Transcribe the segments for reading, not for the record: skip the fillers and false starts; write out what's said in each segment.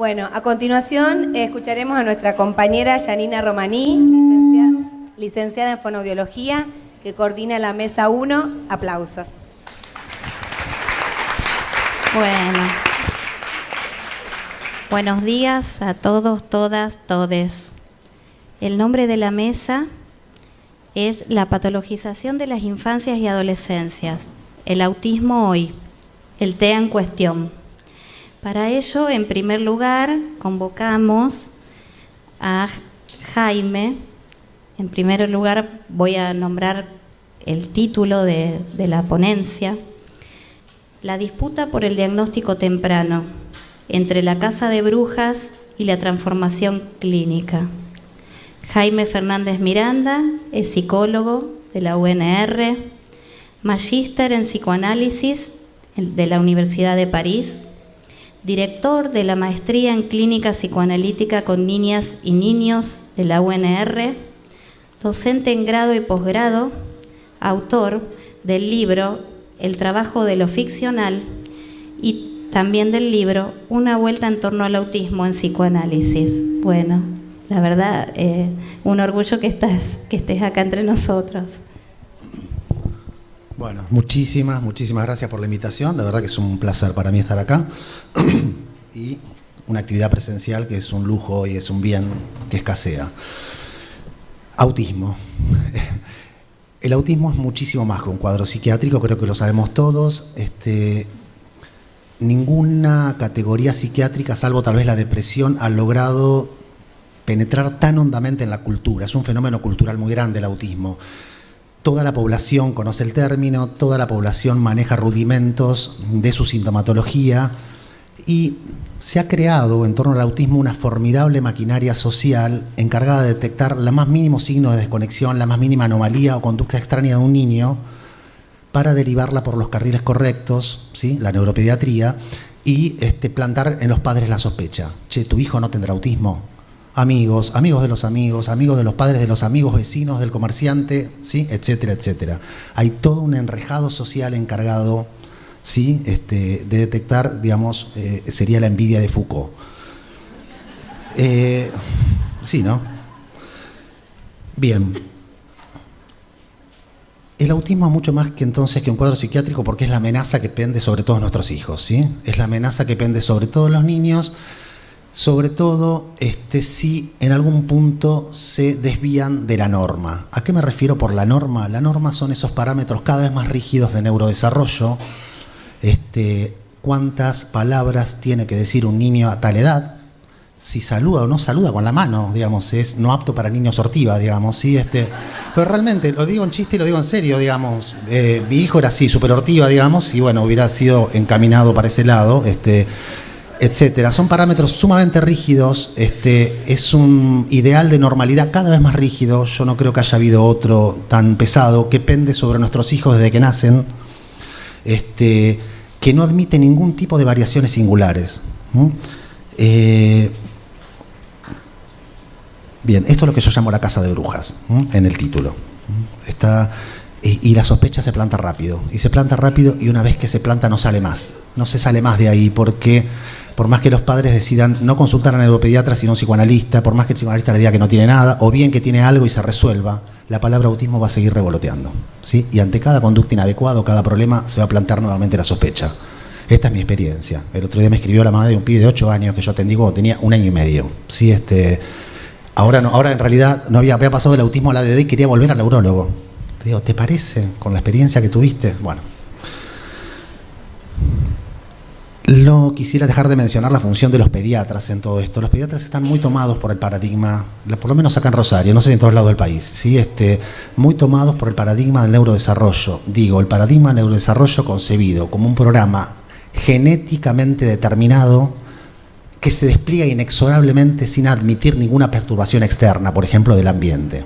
Bueno, a continuación escucharemos a nuestra compañera Yanina Romaní, licenciada en Fonoaudiología, que coordina la Mesa 1. Aplausos. Bueno. Buenos días a todos, todas, todes. El nombre de la mesa es la patologización de las infancias y adolescencias, el autismo hoy, el TEA en cuestión. Para ello, en primer lugar, convocamos a Jaime. En primer lugar, voy a nombrar el título de la ponencia: La disputa por el diagnóstico temprano entre la casa de brujas y la transformación clínica. Jaime Fernández Miranda es psicólogo de la UNR, magíster en psicoanálisis de la Universidad de París, director de la maestría en clínica psicoanalítica con niñas y niños de la UNR, docente en grado y posgrado, autor del libro El trabajo de lo ficcional y también del libro Una vuelta en torno al autismo en psicoanálisis. Bueno, la verdad, un orgullo que estés acá entre nosotros. Bueno, muchísimas gracias por la invitación. La verdad que es un placer para mí estar acá. Y una actividad presencial que es un lujo y es un bien que escasea. Autismo. El autismo es muchísimo más que un cuadro psiquiátrico, creo que lo sabemos todos. Ninguna categoría psiquiátrica, salvo tal vez la depresión, ha logrado penetrar tan hondamente en la cultura. Es un fenómeno cultural muy grande el autismo. Toda la población conoce el término, toda la población maneja rudimentos de su sintomatología y se ha creado en torno al autismo una formidable maquinaria social encargada de detectar el más mínimo signo de desconexión, la más mínima anomalía o conducta extraña de un niño para derivarla por los carriles correctos, ¿sí? La neuropediatría, y plantar en los padres la sospecha. Che, ¿tu hijo no tendrá autismo? Amigos de los amigos, amigos de los padres de los amigos, vecinos del comerciante, ¿sí? Etcétera, etcétera. Hay todo un enrejado social encargado, ¿sí? De detectar, digamos, sería la envidia de Foucault. Sí, ¿no? Bien. El autismo es mucho más que entonces que un cuadro psiquiátrico porque es la amenaza que pende sobre todos nuestros hijos, ¿sí? Es la amenaza que pende sobre todos los niños, sobre todo si en algún punto se desvían de la norma. ¿A qué me refiero por la norma? La norma son esos parámetros cada vez más rígidos de neurodesarrollo. ¿Cuántas palabras tiene que decir un niño a tal edad? Si saluda o no saluda con la mano, digamos, es no apto para niños ortiva, digamos, ¿sí? Pero realmente, lo digo en chiste y lo digo en serio, digamos, mi hijo era así, súper ortiva, digamos, y bueno, hubiera sido encaminado para ese lado, etcétera. Son parámetros sumamente rígidos, es un ideal de normalidad cada vez más rígido. Yo no creo que haya habido otro tan pesado, que pende sobre nuestros hijos desde que nacen, que no admite ningún tipo de variaciones singulares. Bien, esto es lo que yo llamo la casa de brujas, en el título. Y la sospecha se planta rápido, y una vez que se planta no sale más, no se sale más de ahí, porque por más que los padres decidan no consultar a un neuropediatra sino a un psicoanalista, por más que el psicoanalista le diga que no tiene nada, o bien que tiene algo y se resuelva, la palabra autismo va a seguir revoloteando, ¿sí? Y ante cada conducta inadecuada, cada problema, se va a plantear nuevamente la sospecha. Esta es mi experiencia. El otro día me escribió la madre de un pibe de 8 años que yo atendí cuando tenía 1 año y medio, ¿sí? Ahora no, ahora en realidad no había pasado del autismo a la ADD y quería volver al neurólogo. Le digo, ¿te parece con la experiencia que tuviste? Bueno. No quisiera dejar de mencionar la función de los pediatras en todo esto. Los pediatras están muy tomados por el paradigma, por lo menos acá en Rosario, no sé si en todos lados del país, ¿sí? Muy tomados por el paradigma del neurodesarrollo. Digo, el paradigma del neurodesarrollo concebido como un programa genéticamente determinado que se despliega inexorablemente sin admitir ninguna perturbación externa, por ejemplo, del ambiente.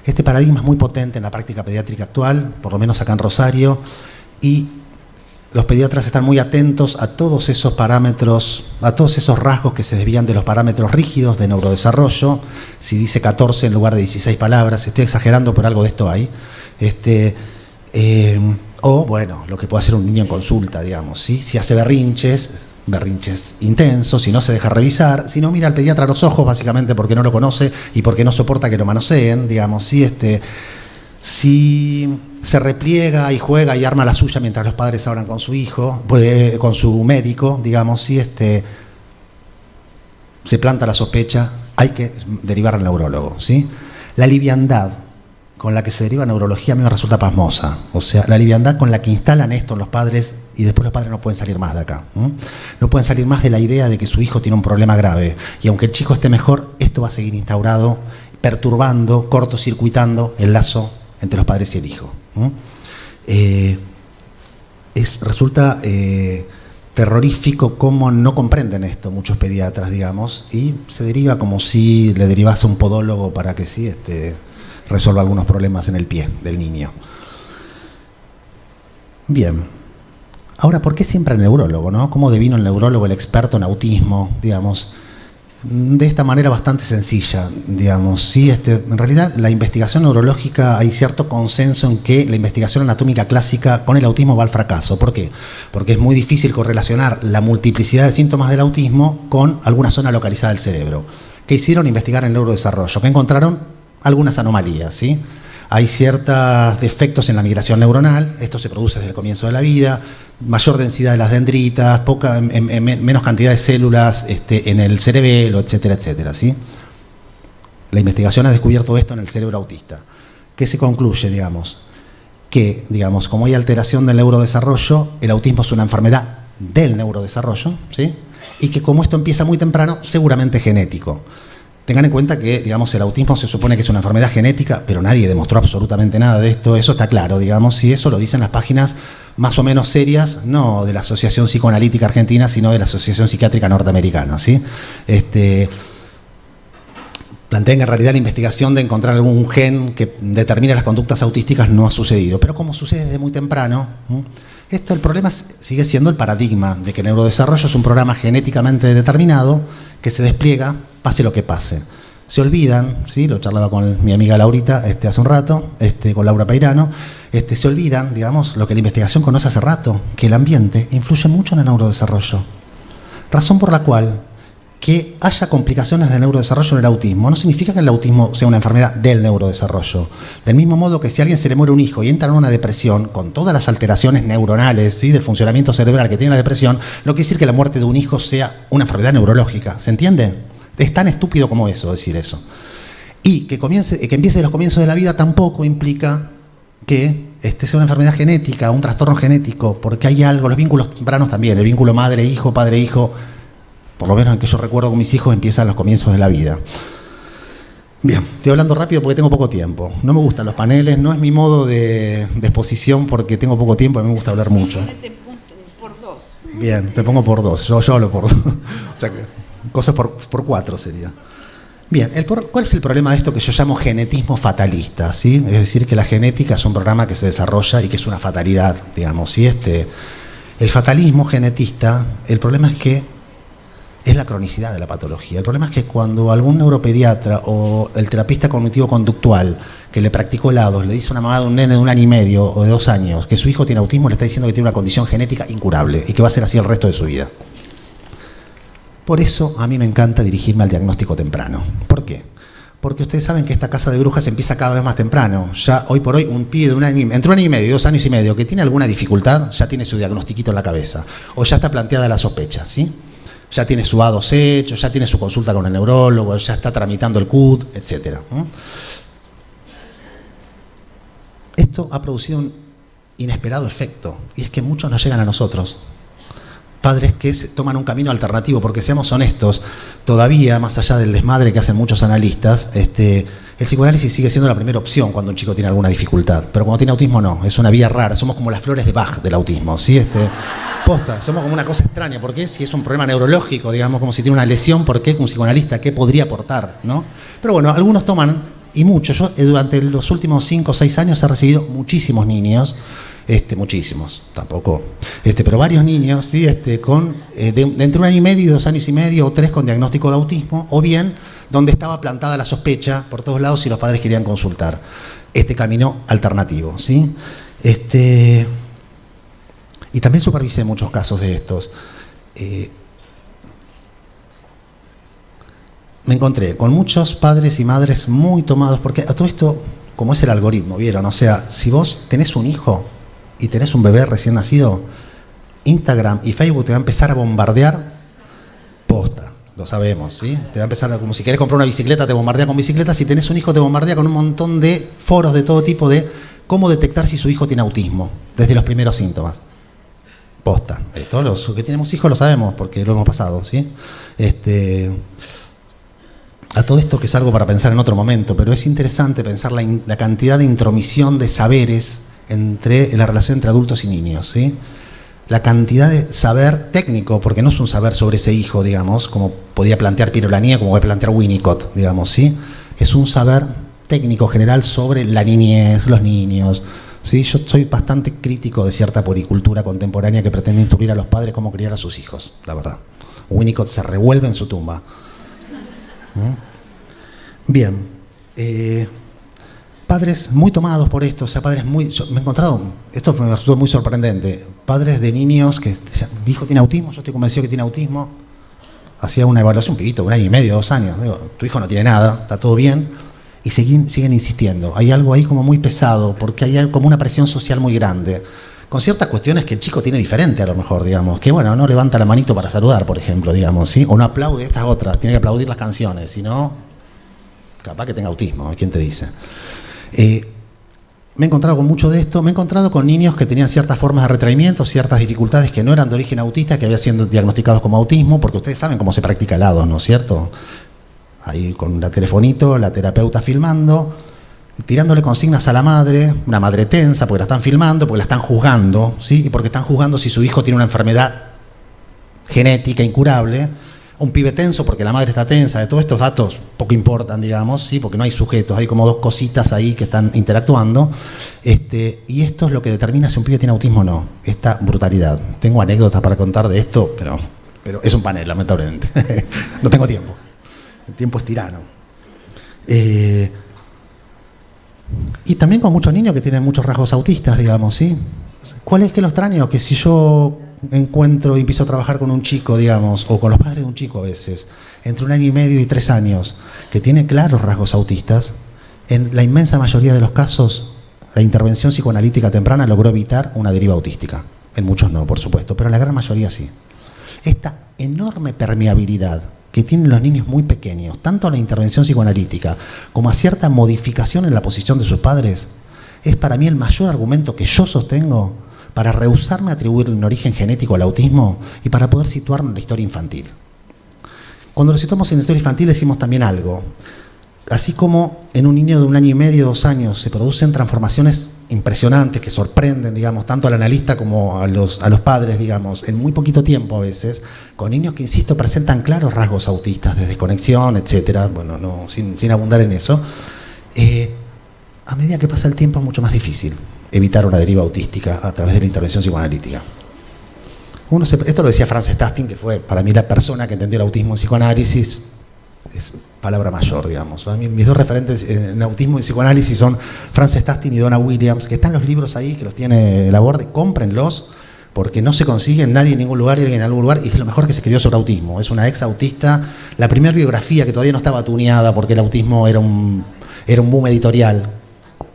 Este paradigma es muy potente en la práctica pediátrica actual, por lo menos acá en Rosario, y los pediatras están muy atentos a todos esos parámetros, a todos esos rasgos que se desvían de los parámetros rígidos de neurodesarrollo. Si dice 14 en lugar de 16 palabras, estoy exagerando, pero algo de esto hay. O, bueno, lo que puede hacer un niño en consulta, digamos, ¿sí? Si hace berrinches, berrinches intensos, si no se deja revisar, si no mira al pediatra a los ojos, básicamente porque no lo conoce y porque no soporta que lo manoseen, digamos, ¿sí? Si se repliega y juega y arma la suya mientras los padres hablan con su hijo, con su médico, digamos, ¿sí? Se planta la sospecha, hay que derivar al neurólogo, ¿sí? La liviandad con la que se deriva neurología a mí me resulta pasmosa. O sea, la liviandad con la que instalan esto los padres y después los padres no pueden salir más de acá. No pueden salir más de la idea de que su hijo tiene un problema grave. Y aunque el chico esté mejor, esto va a seguir instaurado, perturbando, cortocircuitando el lazo entre los padres y el hijo. Resulta terrorífico cómo no comprenden esto muchos pediatras, digamos, y se deriva como si le derivase a un podólogo para que sí resuelva algunos problemas en el pie del niño. Bien. Ahora, ¿por qué siempre el neurólogo, no? ¿Cómo devino el neurólogo, el experto en autismo, digamos? De esta manera bastante sencilla, digamos. Sí, en realidad, la investigación neurológica, hay cierto consenso en que la investigación anatómica clásica con el autismo va al fracaso. ¿Por qué? Porque es muy difícil correlacionar la multiplicidad de síntomas del autismo con alguna zona localizada del cerebro. ¿Qué hicieron? Investigar el neurodesarrollo. ¿Qué encontraron? Algunas anomalías, ¿sí? Hay ciertos defectos en la migración neuronal, esto se produce desde el comienzo de la vida, mayor densidad de las dendritas, menos cantidad de células en el cerebelo, etcétera, etcétera, ¿sí? La investigación ha descubierto esto en el cerebro autista. ¿Qué se concluye, digamos? Que, digamos, como hay alteración del neurodesarrollo, el autismo es una enfermedad del neurodesarrollo, ¿sí? Y que como esto empieza muy temprano, seguramente genético. Tengan en cuenta que, digamos, el autismo se supone que es una enfermedad genética, pero nadie demostró absolutamente nada de esto. Eso está claro, digamos, y eso lo dicen las páginas más o menos serias, no de la Asociación Psicoanalítica Argentina, sino de la Asociación Psiquiátrica Norteamericana, ¿sí? Plantean que en realidad la investigación de encontrar algún gen que determine las conductas autísticas no ha sucedido. Pero como sucede desde muy temprano, el problema sigue siendo el paradigma de que el neurodesarrollo es un programa genéticamente determinado que se despliega pase lo que pase. Se olvidan, ¿sí? Lo charlaba con mi amiga Laurita hace un rato, con Laura Peirano, se olvidan, digamos, lo que la investigación conoce hace rato, que el ambiente influye mucho en el neurodesarrollo. Razón por la cual que haya complicaciones del neurodesarrollo en el autismo no significa que el autismo sea una enfermedad del neurodesarrollo. Del mismo modo que si a alguien se le muere un hijo y entra en una depresión con todas las alteraciones neuronales, ¿sí? Del funcionamiento cerebral que tiene la depresión, no quiere decir que la muerte de un hijo sea una enfermedad neurológica. ¿Se entiende? Es tan estúpido como eso, decir eso. Y que empiece de los comienzos de la vida tampoco implica que sea una enfermedad genética, un trastorno genético, porque hay algo, los vínculos tempranos también, el vínculo madre-hijo, padre-hijo, por lo menos en que yo recuerdo con mis hijos, empiezan los comienzos de la vida. Bien, estoy hablando rápido porque tengo poco tiempo. No me gustan los paneles, no es mi modo de exposición porque tengo poco tiempo y me gusta hablar mucho. Por dos. Bien, te pongo por dos, yo hablo por dos. O sea, cosas por cuatro sería. Bien, ¿cuál es el problema de esto que yo llamo genetismo fatalista? ¿Sí? Es decir, que la genética es un programa que se desarrolla y que es una fatalidad, digamos. ¿Sí? El fatalismo genetista, el problema es que es la cronicidad de la patología. El problema es que cuando algún neuropediatra o el terapista cognitivo-conductual que le practicó helados le dice a una mamá de un nene de 1 año y medio o de 2 años que su hijo tiene autismo, le está diciendo que tiene una condición genética incurable y que va a ser así el resto de su vida. Por eso a mí me encanta dirigirme al diagnóstico temprano. ¿Por qué? Porque ustedes saben que esta casa de brujas empieza cada vez más temprano. Ya hoy por hoy un pibe de entre 1 año y medio y 2 años y medio que tiene alguna dificultad ya tiene su diagnostiquito en la cabeza o ya está planteada la sospecha, ¿sí? Ya tiene su A2 hecho, ya tiene su consulta con el neurólogo, ya está tramitando el CUD, etc. Esto ha producido un inesperado efecto, y es que muchos nos llegan a nosotros. Padres que toman un camino alternativo, porque seamos honestos, todavía, más allá del desmadre que hacen muchos analistas, el psicoanálisis sigue siendo la primera opción cuando un chico tiene alguna dificultad, pero cuando tiene autismo no, es una vía rara, somos como las flores de Bach del autismo, ¿sí? Posta, somos como una cosa extraña, porque si es un problema neurológico, digamos, como si tiene una lesión, ¿por qué un psicoanalista? ¿Qué podría aportar? ¿No? Pero bueno, algunos toman, y muchos, yo durante los últimos 5 o 6 años he recibido muchísimos niños, muchísimos, tampoco, pero varios niños, ¿sí? De entre 1 año y medio y 2 años y medio o 3 con diagnóstico de autismo, o bien donde estaba plantada la sospecha por todos lados si los padres querían consultar. Este camino alternativo, ¿sí? Y también supervisé muchos casos de estos. me encontré con muchos padres y madres muy tomados, porque a todo esto, como es el algoritmo, ¿vieron? O sea, si vos tenés un hijo y tenés un bebé recién nacido, Instagram y Facebook te va a empezar a bombardear posta, lo sabemos, ¿sí? Te va a empezar, como si querés comprar una bicicleta, te bombardea con bicicletas, si tenés un hijo te bombardea con un montón de foros de todo tipo de cómo detectar si su hijo tiene autismo, desde los primeros síntomas. Posta. Todos los que tenemos hijos lo sabemos, porque lo hemos pasado, ¿sí? A todo esto que es algo para pensar en otro momento, pero es interesante pensar la cantidad de intromisión de saberes entre la relación entre adultos y niños, ¿sí? La cantidad de saber técnico, porque no es un saber sobre ese hijo, digamos, como podía plantear Piero Lanier, como puede plantear Winnicott, digamos, ¿sí? Es un saber técnico general sobre la niñez, los niños, ¿sí? Yo soy bastante crítico de cierta poricultura contemporánea que pretende instruir a los padres cómo criar a sus hijos, la verdad. Winnicott se revuelve en su tumba. Bien, padres muy tomados por esto, o sea, padres muy... me he encontrado, esto me resultó muy sorprendente, padres de niños que decían, mi hijo tiene autismo, yo estoy convencido que tiene autismo, hacía una evaluación, un pibito, 1 año y medio, 2 años, digo, tu hijo no tiene nada, está todo bien, y siguen insistiendo, hay algo ahí como muy pesado, porque hay como una presión social muy grande, con ciertas cuestiones que el chico tiene diferente a lo mejor, digamos, que bueno, no levanta la manito para saludar, por ejemplo, digamos, ¿sí? O no aplaude estas otras, tiene que aplaudir las canciones, si no, capaz que tenga autismo, ¿quién te dice? Me he encontrado con mucho de esto, me he encontrado con niños que tenían ciertas formas de retraimiento, ciertas dificultades que no eran de origen autista, que habían sido diagnosticados como autismo, porque ustedes saben cómo se practica helados, ¿no es cierto? Ahí con la telefonito, la terapeuta filmando, tirándole consignas a la madre, una madre tensa, porque la están filmando, porque la están juzgando, ¿sí? Y porque están juzgando si su hijo tiene una enfermedad genética incurable, un pibe tenso porque la madre está tensa, de todos estos datos poco importan, digamos, ¿sí? Porque no hay sujetos, hay como 2 cositas ahí que están interactuando, y esto es lo que determina si un pibe tiene autismo o no, esta brutalidad. Tengo anécdotas para contar de esto, pero es un panel, lamentablemente. No tengo tiempo, el tiempo es tirano. Y también con muchos niños que tienen muchos rasgos autistas, digamos, ¿sí? ¿Cuál es que lo extraño? Que si yo encuentro y empiezo a trabajar con un chico, digamos, o con los padres de un chico a veces, entre 1 año y medio y 3 años, que tiene claros rasgos autistas, en la inmensa mayoría de los casos, la intervención psicoanalítica temprana logró evitar una deriva autística. En muchos no, por supuesto, pero en la gran mayoría sí. Esta enorme permeabilidad que tienen los niños muy pequeños, tanto a la intervención psicoanalítica como a cierta modificación en la posición de sus padres, es para mí el mayor argumento que yo sostengo para rehusarme a atribuirle un origen genético al autismo y para poder situarlo en la historia infantil. Cuando lo situamos en la historia infantil decimos también algo. Así como en un niño de 1 año y medio, 2 años, se producen transformaciones impresionantes que sorprenden, digamos, tanto al analista como a los padres, digamos, en muy poquito tiempo a veces, con niños que, insisto, presentan claros rasgos autistas de desconexión, etcétera, bueno, no, sin abundar en eso, a medida que pasa el tiempo es mucho más difícil evitar una deriva autística a través de la intervención psicoanalítica. Esto lo decía Frances Tasting, que fue para mí la persona que entendió el autismo en psicoanálisis, es palabra mayor, digamos. A mí, mis 2 referentes en autismo y psicoanálisis son Frances Tasting y Donna Williams, que están los libros ahí, que los tiene Laborde, cómprenlos, porque no se consiguen nadie en ningún lugar y alguien en algún lugar, y es lo mejor que se escribió sobre autismo. Es una ex autista, la primera biografía que todavía no estaba tuneada porque el autismo era un boom editorial.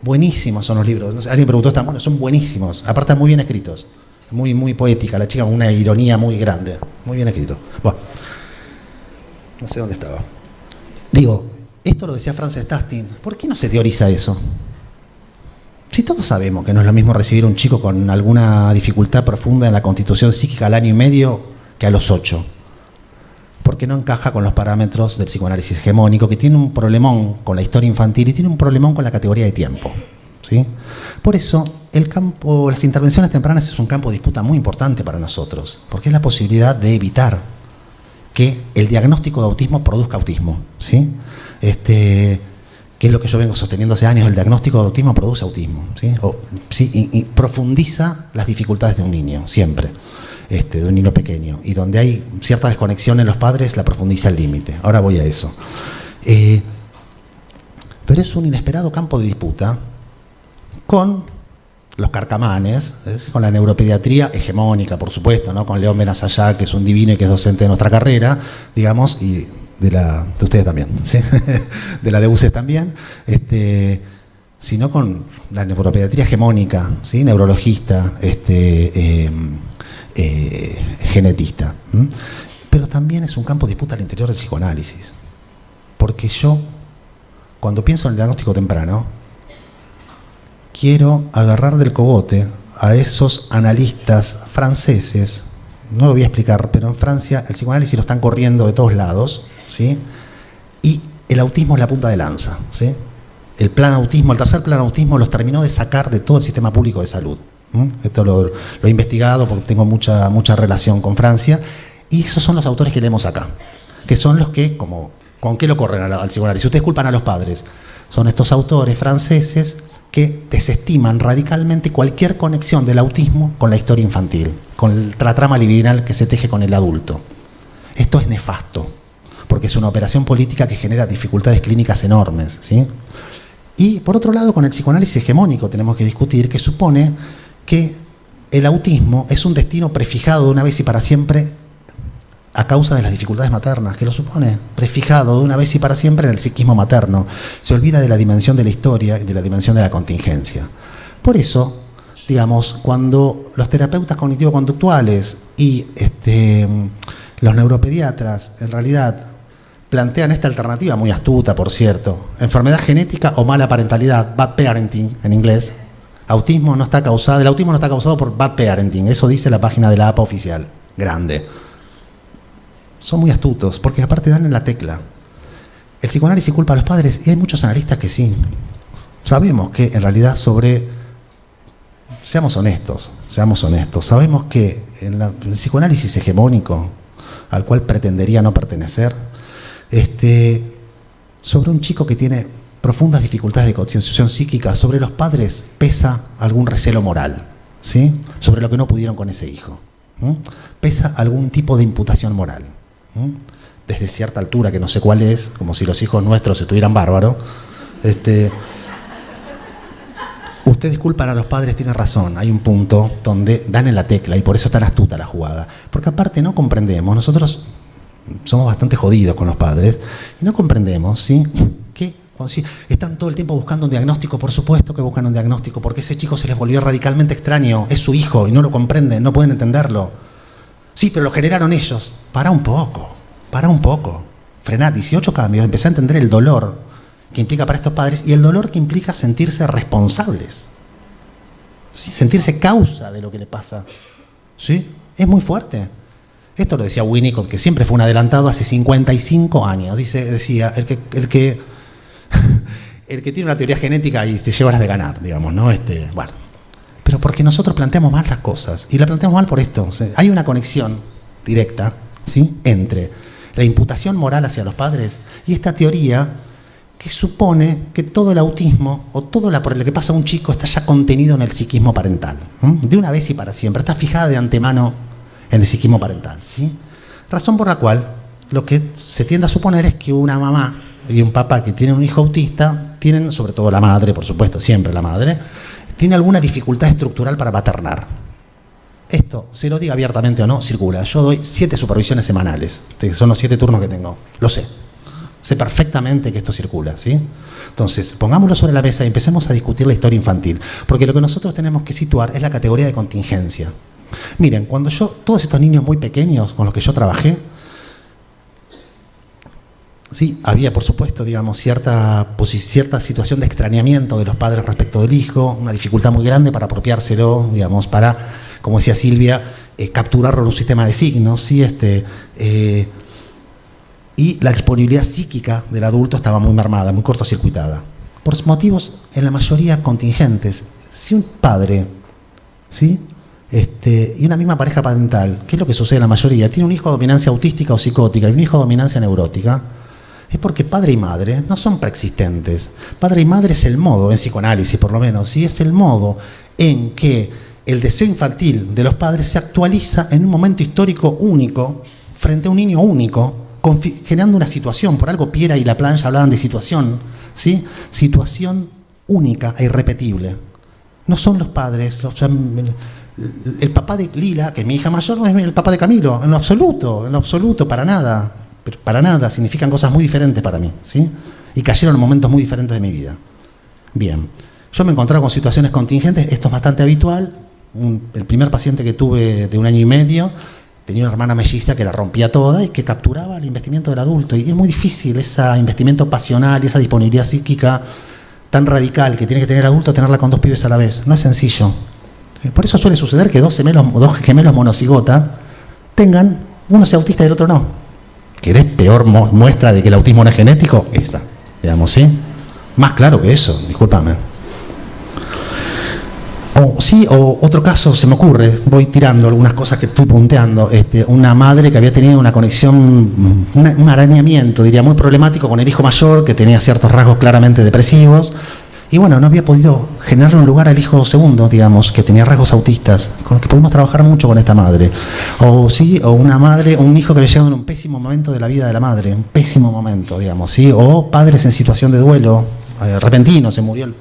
Buenísimos son los libros. No sé, alguien preguntó, ¿están buenos? Son buenísimos. Aparte están muy bien escritos. Muy, muy poética. La chica con una ironía muy grande. Muy bien escrito. Bueno, no sé dónde estaba. Digo, esto lo decía Frances Tasting. ¿Por qué no se teoriza eso? Si todos sabemos que no es lo mismo recibir un chico con alguna dificultad profunda en la constitución psíquica al 1 año y medio que a los 8. Porque no encaja con los parámetros del psicoanálisis hegemónico, que tiene un problemón con la historia infantil y tiene un problemón con la categoría de tiempo, ¿sí? Por eso, las intervenciones tempranas es un campo de disputa muy importante para nosotros, porque es la posibilidad de evitar que el diagnóstico de autismo produzca autismo, ¿sí? Que es lo que yo vengo sosteniendo hace años, el diagnóstico de autismo produce autismo, ¿sí? Y profundiza las dificultades de un niño, siempre. De un niño pequeño, y donde hay cierta desconexión en los padres, la profundiza al límite. Ahora voy a eso. Pero es un inesperado campo de disputa con los carcamanes, con la neuropediatría hegemónica, por supuesto, ¿no? Con León Benazayá, que es un divino y que es docente de nuestra carrera, digamos, y de ustedes también, ¿sí? De la de UCES también, sino con la neuropediatría hegemónica, ¿sí? Neurologista, genetista. Pero también es un campo de disputa al interior del psicoanálisis. Porque yo, cuando pienso en el diagnóstico temprano, quiero agarrar del cogote a esos analistas franceses. No lo voy a explicar, pero en Francia el psicoanálisis lo están corriendo de todos lados, ¿sí? Y el autismo es la punta de lanza, ¿sí? El tercer plan autismo los terminó de sacar de todo el sistema público de salud. Esto lo he investigado porque tengo mucha relación con Francia, y esos son los autores que leemos acá, que son los que, ¿con qué lo corren al psicoanálisis? Ustedes culpan a los padres. Son estos autores franceses que desestiman radicalmente cualquier conexión del autismo con la historia infantil, con la trama libidinal que se teje con el adulto. Esto es nefasto, porque es una operación política que genera dificultades clínicas enormes, ¿sí? Y por otro lado, con el psicoanálisis hegemónico tenemos que discutir, que supone que el autismo es un destino prefijado de una vez y para siempre a causa de las dificultades maternas, que lo supone, prefijado de una vez y para siempre en el psiquismo materno. Se olvida de la dimensión de la historia y de la dimensión de la contingencia. Por eso, digamos, cuando los terapeutas cognitivo-conductuales y los neuropediatras, en realidad, plantean esta alternativa muy astuta, por cierto, enfermedad genética o mala parentalidad, bad parenting en inglés, el autismo no está causado por bad parenting, eso dice la página de la APA oficial, grande. Son muy astutos, porque aparte dan en la tecla. El psicoanálisis culpa a los padres, y hay muchos analistas que sí. Sabemos que en realidad seamos honestos, sabemos que en el psicoanálisis hegemónico, al cual pretendería no pertenecer, sobre un chico que tiene profundas dificultades de constitución psíquica, sobre los padres pesa algún recelo moral, ¿sí? Sobre lo que no pudieron con ese hijo. Pesa algún tipo de imputación moral. Desde cierta altura, que no sé cuál es, como si los hijos nuestros estuvieran bárbaros. Ustedes culpan a los padres, tienen razón, hay un punto donde dan en la tecla y por eso es tan astuta la jugada. Porque aparte no comprendemos, nosotros somos bastante jodidos con los padres y no comprendemos, ¿sí? Que están todo el tiempo buscando un diagnóstico, por supuesto que buscan un diagnóstico, porque ese chico se les volvió radicalmente extraño, es su hijo y no lo comprenden, no pueden entenderlo. Sí, pero lo generaron ellos. Para un poco. Frená 18 cambios, empecé a entender el dolor que implica para estos padres y el dolor que implica sentirse responsables. ¿Sí? Sentirse causa de lo que le pasa. ¿Sí? Es muy fuerte. Esto lo decía Winnicott, que siempre fue un adelantado hace 55 años. Decía, el que tiene una teoría genética y te lleva las de ganar, digamos, ¿no? Bueno. Pero porque nosotros planteamos mal las cosas, y la planteamos mal por esto. O sea, hay una conexión directa, ¿sí?, entre la imputación moral hacia los padres y esta teoría que supone que todo el autismo o todo por lo que pasa a un chico está ya contenido en el psiquismo parental, de una vez y para siempre, está fijada de antemano en el psiquismo parental, ¿sí? Razón por la cual lo que se tiende a suponer es que una mamá y un papá que tienen un hijo autista tienen, sobre todo la madre, por supuesto, siempre la madre, tiene alguna dificultad estructural para maternar. Esto, se lo diga abiertamente o no, circula. Yo doy 7 supervisiones semanales, son los 7 turnos que tengo, lo sé. Sé perfectamente que esto circula, ¿sí? Entonces, pongámoslo sobre la mesa y empecemos a discutir la historia infantil, porque lo que nosotros tenemos que situar es la categoría de contingencia. Miren, todos estos niños muy pequeños con los que yo trabajé, sí, había, por supuesto, digamos, cierta situación de extrañamiento de los padres respecto del hijo, una dificultad muy grande para apropiárselo, digamos, para, como decía Silvia, capturarlo en un sistema de signos, ¿sí? Y la disponibilidad psíquica del adulto estaba muy mermada, muy cortocircuitada. Por motivos, en la mayoría, contingentes. Si un padre, ¿sí?, y una misma pareja parental, ¿qué es lo que sucede en la mayoría? Tiene un hijo de dominancia autística o psicótica y un hijo de dominancia neurótica. Es porque padre y madre no son preexistentes. Padre y madre es el modo, en psicoanálisis por lo menos, ¿sí?, es el modo en que el deseo infantil de los padres se actualiza en un momento histórico único, frente a un niño único, generando una situación. Por algo Piera y La Plancha hablaban de situación, ¿sí? Situación única e irrepetible. No son los padres, el papá de Lila, que es mi hija mayor, no es el papá de Camilo, en lo absoluto, para nada. pero para nada, significan cosas muy diferentes para mí, ¿sí? Y cayeron en momentos muy diferentes de mi vida. Bien, yo me encontraba con situaciones contingentes, esto es bastante habitual. El primer paciente que tuve de 1 año y medio tenía una hermana melliza que la rompía toda y que capturaba el investimiento del adulto. Y es muy difícil ese investimiento pasional y esa disponibilidad psíquica tan radical que tiene que tener el adulto, tenerla con 2 pibes a la vez. No es sencillo. Por eso suele suceder que dos gemelos monocigota tengan, uno sea autista y el otro no. ¿Querés peor muestra de que el autismo no es genético? Esa, digamos, ¿sí? Más claro que eso, discúlpame. O otro caso se me ocurre, voy tirando algunas cosas que estoy punteando. Una madre que había tenido una conexión, un arañamiento, diría, muy problemático con el hijo mayor, que tenía ciertos rasgos claramente depresivos. Y bueno, no había podido generar un lugar al hijo segundo, digamos, que tenía rasgos autistas, con el que pudimos trabajar mucho con esta madre. O una madre, un hijo que había llegado en un pésimo momento de la vida de la madre, un pésimo momento, digamos, ¿sí? O padres en situación de duelo repentino, se murió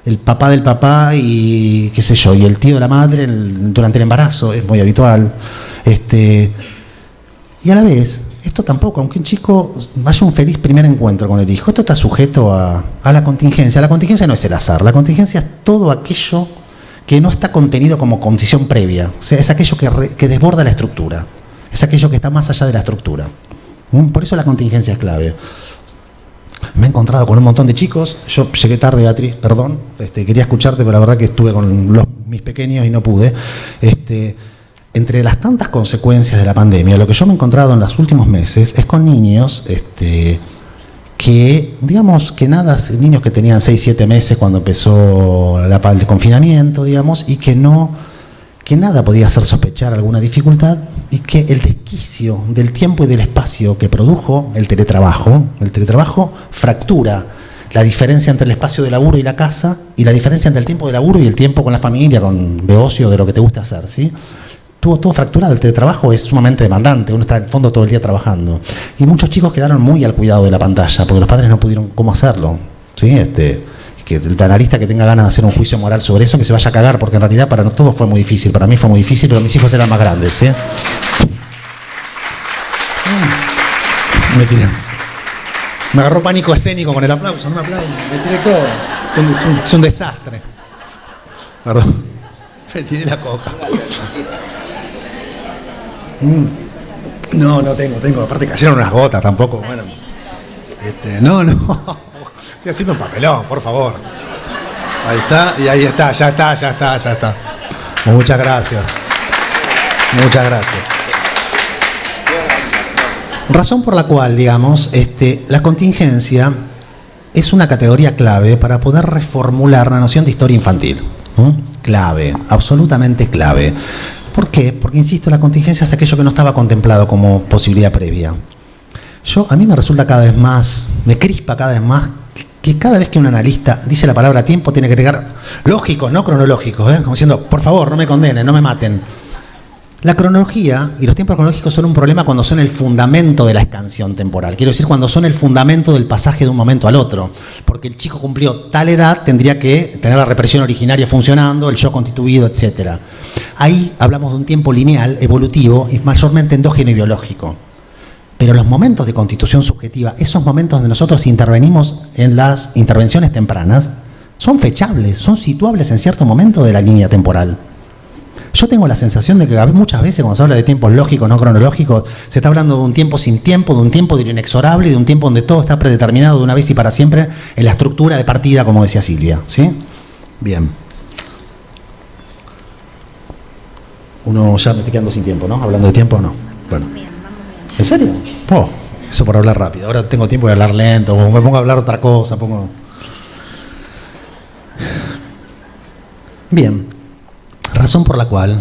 el papá del papá y qué sé yo, y el tío de la madre durante el embarazo, es muy habitual. Y a la vez, esto tampoco, aunque un chico vaya un feliz primer encuentro con el hijo, esto está sujeto a la contingencia. La contingencia no es el azar, la contingencia es todo aquello que no está contenido como condición previa, o sea, es aquello que desborda la estructura, es aquello que está más allá de la estructura. Por eso la contingencia es clave. Me he encontrado con un montón de chicos, yo llegué tarde, Beatriz, perdón, quería escucharte, pero la verdad que estuve con mis pequeños y no pude. Entre las tantas consecuencias de la pandemia, lo que yo me he encontrado en los últimos meses es con niños que, digamos, niños que tenían 6, 7 meses cuando empezó el confinamiento, digamos, y que nada podía hacer sospechar alguna dificultad, y que el desquicio del tiempo y del espacio que produjo el teletrabajo fractura la diferencia entre el espacio de laburo y la casa, y la diferencia entre el tiempo de laburo y el tiempo con la familia, de ocio, de lo que te gusta hacer, ¿sí? Todo fracturado. El teletrabajo es sumamente demandante, uno está en el fondo todo el día trabajando. Y muchos chicos quedaron muy al cuidado de la pantalla, porque los padres no pudieron cómo hacerlo, ¿sí? Que el analista que tenga ganas de hacer un juicio moral sobre eso, que se vaya a cagar, porque en realidad para todos fue muy difícil. Para mí fue muy difícil, pero mis hijos eran más grandes, ¿sí? Me tiré. Me agarró pánico escénico con el aplauso, no me aplauden, me tiré todo. Es un desastre. Perdón. Me tiré la coca. No tengo. Aparte cayeron unas gotas tampoco. Bueno. No. Estoy haciendo un papelón, por favor. Ahí está, y ahí está, ya está. Muchas gracias. Razón por la cual, digamos, la contingencia es una categoría clave para poder reformular la noción de historia infantil. Clave, absolutamente clave. ¿Por qué? Porque, insisto, la contingencia es aquello que no estaba contemplado como posibilidad previa. A mí me resulta cada vez más, me crispa cada vez más, que cada vez que un analista dice la palabra tiempo tiene que agregar lógicos, no cronológicos, como diciendo, por favor, no me condenen, no me maten. La cronología y los tiempos cronológicos son un problema cuando son el fundamento de la escansión temporal. Quiero decir, cuando son el fundamento del pasaje de un momento al otro. Porque el chico cumplió tal edad, tendría que tener la represión originaria funcionando, el yo constituido, etc. Ahí hablamos de un tiempo lineal, evolutivo y mayormente endógeno y biológico. Pero los momentos de constitución subjetiva, esos momentos donde nosotros intervenimos en las intervenciones tempranas, son fechables, son situables en cierto momento de la línea temporal. Yo tengo la sensación de que muchas veces cuando se habla de tiempos lógicos, no cronológicos, se está hablando de un tiempo sin tiempo, de un tiempo de lo inexorable, de un tiempo donde todo está predeterminado de una vez y para siempre en la estructura de partida, como decía Silvia, ¿sí? Bien. Uno ya me estoy quedando sin tiempo, ¿no? Hablando de tiempo, ¿no? Bueno. ¿En serio? Eso por hablar rápido. Ahora tengo tiempo de hablar lento, o me pongo a hablar otra cosa, Bien. Razón por la cual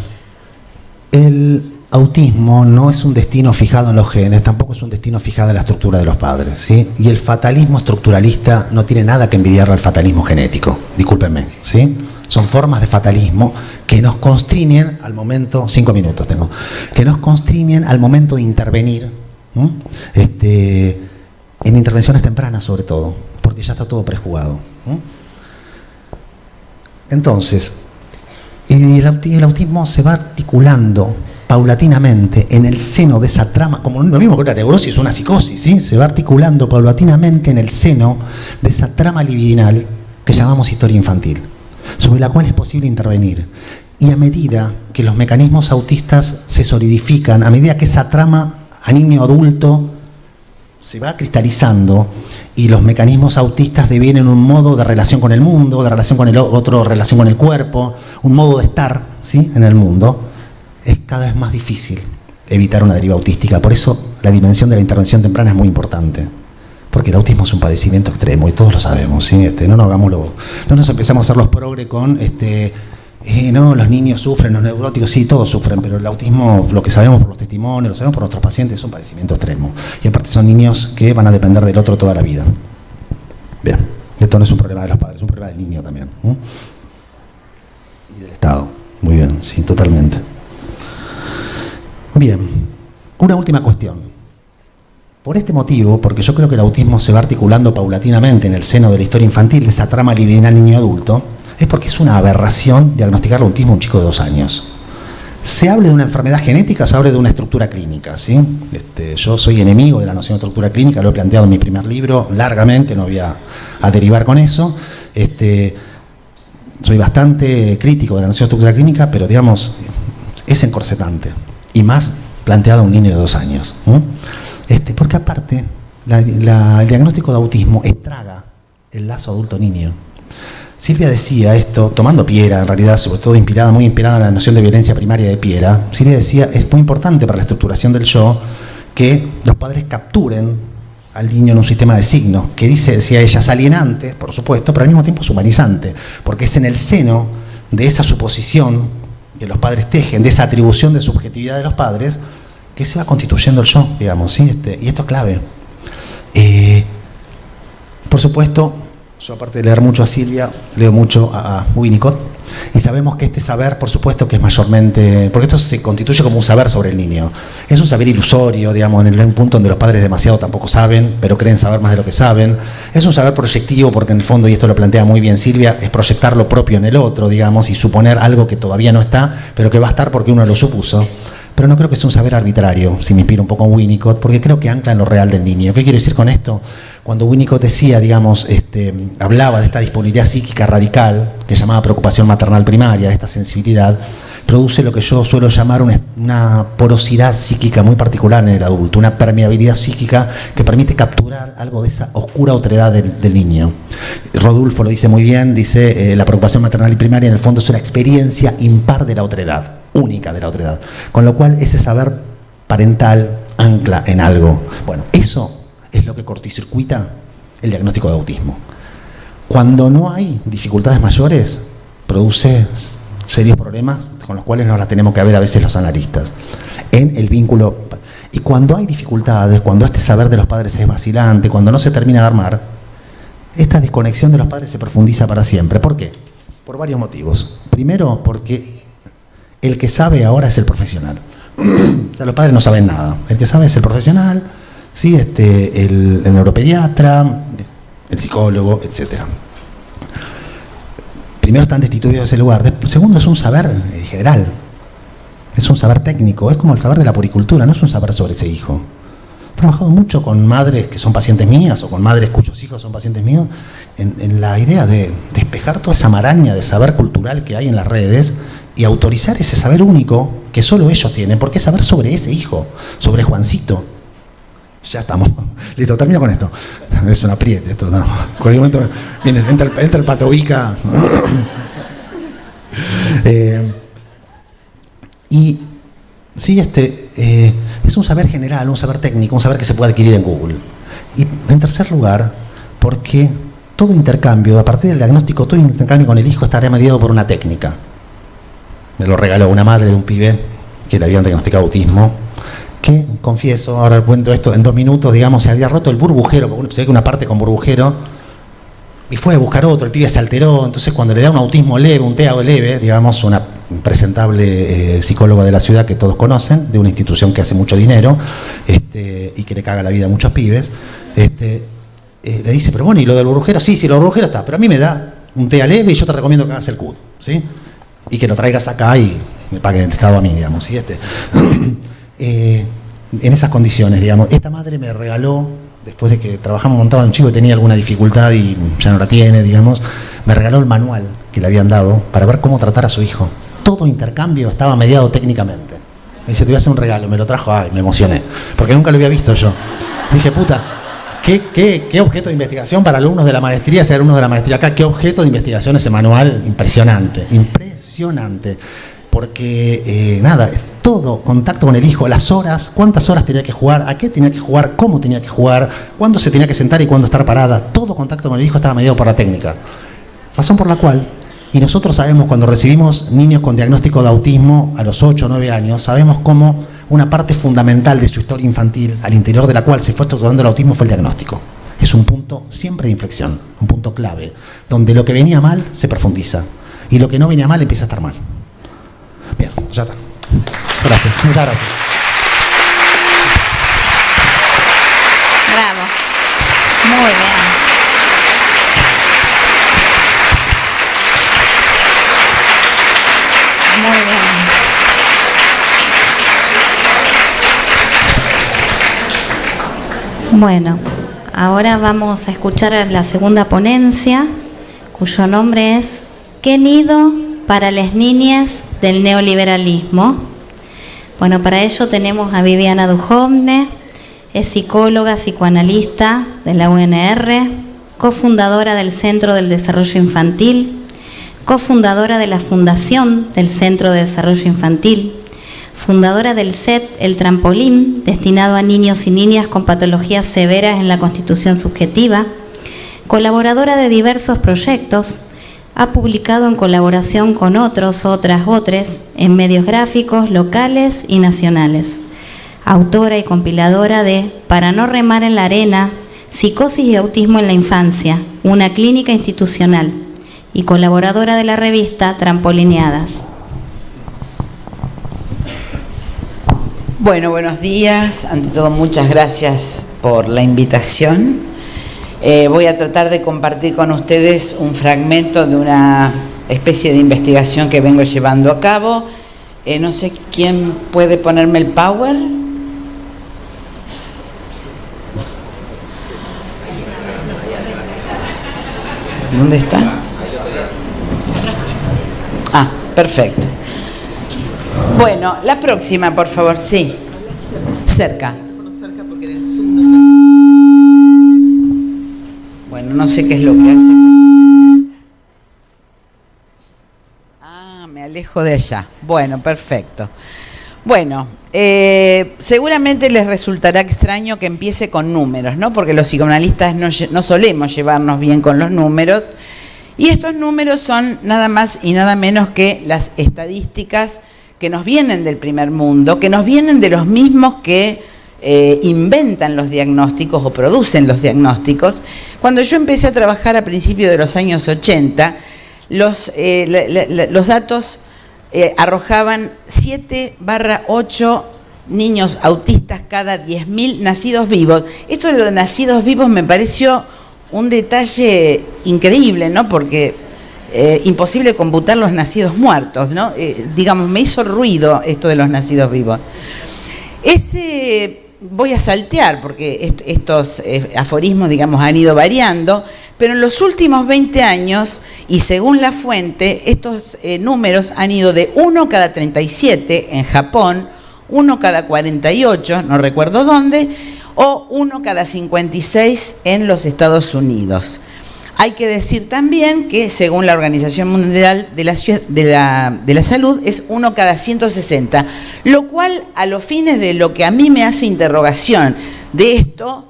el autismo no es un destino fijado en los genes, tampoco es un destino fijado en la estructura de los padres, ¿sí? Y el fatalismo estructuralista no tiene nada que envidiarle al fatalismo genético, discúlpenme, ¿sí? Son formas de fatalismo que nos constriñen al momento, 5 minutos tengo, que nos constriñen al momento de intervenir, en intervenciones tempranas sobre todo, porque ya está todo prejugado. Entonces, el autismo se va articulando paulatinamente en el seno de esa trama, como lo mismo que la neurosis o una psicosis, ¿sí? Se va articulando paulatinamente en el seno de esa trama libidinal que llamamos historia infantil, sobre la cual es posible intervenir. Y a medida que los mecanismos autistas se solidifican, a medida que esa trama a niño adulto se va cristalizando y los mecanismos autistas devienen un modo de relación con el mundo, de relación con el otro, relación con el cuerpo, un modo de estar, ¿sí?, en el mundo, es cada vez más difícil evitar una deriva autística. Por eso la dimensión de la intervención temprana es muy importante, porque el autismo es un padecimiento extremo y todos lo sabemos, ¿sí? No nos empezamos a hacer los progres con no, los niños sufren, los neuróticos, sí, todos sufren, pero el autismo, lo que sabemos por los testimonios, lo sabemos por nuestros pacientes, es un padecimiento extremo. Y aparte son niños que van a depender del otro toda la vida. Bien, esto no es un problema de los padres, es un problema del niño también. Y del Estado. Muy bien, sí, totalmente. Bien, una última cuestión. Por este motivo, porque yo creo que el autismo se va articulando paulatinamente en el seno de la historia infantil, de esa trama libidinal niño-adulto, es porque es una aberración diagnosticar el autismo a un chico de 2 años. Se hable de una enfermedad genética o se hable de una estructura clínica, ¿sí? Yo soy enemigo de la noción de estructura clínica, lo he planteado en mi primer libro largamente, no voy a derivar con eso. Soy bastante crítico de la noción de estructura clínica, pero digamos, es encorsetante. Y más planteado a un niño de 2 años. Porque aparte, el diagnóstico de autismo estraga el lazo adulto-niño. Silvia decía esto, tomando Piera, en realidad, sobre todo muy inspirada en la noción de violencia primaria de Piera. Silvia decía, es muy importante para la estructuración del yo que los padres capturen al niño en un sistema de signos, que decía ella, es alienante, por supuesto, pero al mismo tiempo es humanizante, porque es en el seno de esa suposición que los padres tejen, de esa atribución de subjetividad de los padres, que se va constituyendo el yo, digamos, ¿sí? Y esto es clave. Por supuesto, yo aparte de leer mucho a Silvia, leo mucho a Winnicott, y sabemos que este saber, por supuesto, que es mayormente, porque esto se constituye como un saber sobre el niño. Es un saber ilusorio, digamos, en un punto donde los padres demasiado tampoco saben, pero creen saber más de lo que saben. Es un saber proyectivo porque en el fondo, y esto lo plantea muy bien Silvia, es proyectar lo propio en el otro, digamos, y suponer algo que todavía no está, pero que va a estar porque uno lo supuso. Pero no creo que sea un saber arbitrario, si me inspiro un poco en Winnicott, porque creo que ancla en lo real del niño. ¿Qué quiero decir con esto? Cuando Winnicott decía, digamos, hablaba de esta disponibilidad psíquica radical, que llamaba preocupación maternal primaria, de esta sensibilidad, produce lo que yo suelo llamar una porosidad psíquica muy particular en el adulto, una permeabilidad psíquica que permite capturar algo de esa oscura otredad del niño. Rodulfo lo dice muy bien, dice, la preocupación maternal y primaria en el fondo es una experiencia impar de la otredad, única de la otredad, con lo cual ese saber parental ancla en algo. Bueno, eso es lo que cortocircuita el diagnóstico de autismo. Cuando no hay dificultades mayores, produce serios problemas con los cuales nos las tenemos que ver a veces los analistas, en el vínculo. Y cuando hay dificultades, cuando este saber de los padres es vacilante, cuando no se termina de armar, esta desconexión de los padres se profundiza para siempre. ¿Por qué? Por varios motivos. Primero, porque el que sabe ahora es el profesional. O sea, los padres no saben nada. El que sabe es el profesional, ¿sí? El neuropediatra, el psicólogo, etc. Primero están destituidos de ese lugar. Segundo, es un saber general. Es un saber técnico. Es como el saber de la puricultura, no es un saber sobre ese hijo. He trabajado mucho con madres que son pacientes mías o con madres cuyos hijos son pacientes míos en la idea de despejar toda esa maraña de saber cultural que hay en las redes y autorizar ese saber único que solo ellos tienen, porque es saber sobre ese hijo, sobre Juancito. Ya estamos. Listo, termino con esto. Es un apriete esto, no. En cualquier momento viene, entra el Patovica. Y sí, es un saber general, un saber técnico, un saber que se puede adquirir en Google. Y en tercer lugar, porque todo intercambio, a partir del diagnóstico, todo intercambio con el hijo estará mediado por una técnica. Me lo regaló una madre de un pibe que le habían diagnosticado autismo, que, confieso, ahora cuento esto en 2 minutos, digamos, se había roto el burbujero, porque se ve que una parte con burbujero, y fue a buscar otro, el pibe se alteró, entonces cuando le da un autismo leve, un TEA leve, digamos, una presentable psicóloga de la ciudad que todos conocen, de una institución que hace mucho dinero, y que le caga la vida a muchos pibes, le dice, pero bueno, ¿y lo del burbujero? Sí, lo del burbujero está, pero a mí me da un TEA leve y yo te recomiendo que hagas el CUT, ¿sí? Y que lo traigas acá y me pague el Estado a mí, digamos. ¿Sí? En esas condiciones, digamos, esta madre me regaló, después de que trabajamos montado en un chico que tenía alguna dificultad y ya no la tiene, digamos, me regaló el manual que le habían dado para ver cómo tratar a su hijo. Todo intercambio estaba mediado técnicamente. Me dice, te voy a hacer un regalo, me lo trajo, ay, me emocioné, porque nunca lo había visto yo. Dije, puta, ¿qué objeto de investigación para alumnos de la maestría, ser alumnos de la maestría acá? ¿Qué objeto de investigación ese manual? Impresionante, impresionante. Porque, nada, todo, contacto con el hijo, las horas, cuántas horas tenía que jugar, a qué tenía que jugar, cómo tenía que jugar, cuándo se tenía que sentar y cuándo estar parada, todo contacto con el hijo estaba mediado por la técnica. Razón por la cual, y nosotros sabemos cuando recibimos niños con diagnóstico de autismo a los 8 o 9 años, sabemos cómo una parte fundamental de su historia infantil, al interior de la cual se fue estructurando el autismo, fue el diagnóstico. Es un punto siempre de inflexión, un punto clave, donde lo que venía mal se profundiza y lo que no venía mal empieza a estar mal. Bien, ya está. Gracias, muchas gracias. Bravo. Muy bien. Muy bien. Bueno, ahora vamos a escuchar a la segunda ponencia, cuyo nombre es ¿Qué nido para las niñas del neoliberalismo? Bueno, para ello tenemos a Viviana Duhovne, es psicóloga, psicoanalista de la UNR, cofundadora del Centro del Desarrollo Infantil, cofundadora de la Fundación del Centro de Desarrollo Infantil, fundadora del CET El Trampolín, destinado a niños y niñas con patologías severas en la constitución subjetiva, colaboradora de diversos proyectos. Ha publicado en colaboración con otros en medios gráficos locales y nacionales. Autora y compiladora de Para no remar en la arena, Psicosis y autismo en la infancia, una clínica institucional, y colaboradora de la revista Trampolineadas. Bueno, buenos días. Ante todo, muchas gracias por la invitación. Voy a tratar de compartir con ustedes un fragmento de una especie de investigación que vengo llevando a cabo. No sé quién puede ponerme el power. ¿Dónde está? Ah, perfecto. Bueno, la próxima, por favor, sí. Cerca. Bueno, no sé qué es lo que hace. Ah, me alejo de allá. Bueno, perfecto. Bueno, seguramente les resultará extraño que empiece con números, ¿no? Porque los psicoanalistas no solemos llevarnos bien con los números. Y estos números son nada más y nada menos que las estadísticas que nos vienen del primer mundo, que nos vienen de los mismos que inventan los diagnósticos o producen los diagnósticos. Cuando yo empecé a trabajar a principios de los años 80, los datos arrojaban 7/8 niños autistas cada 10.000 nacidos vivos. Esto de los nacidos vivos me pareció un detalle increíble, ¿no? Porque imposible computar los nacidos muertos, ¿no? Digamos, me hizo ruido esto de los nacidos vivos. Voy a saltear porque estos aforismos, digamos, han ido variando, pero en los últimos 20 años, y según la fuente, estos números han ido de 1 cada 37 en Japón, 1 cada 48, no recuerdo dónde, o 1 cada 56 en los Estados Unidos. Hay que decir también que, según la Organización Mundial de la Salud, es 1 cada 160, lo cual, a los fines de lo que a mí me hace interrogación de esto,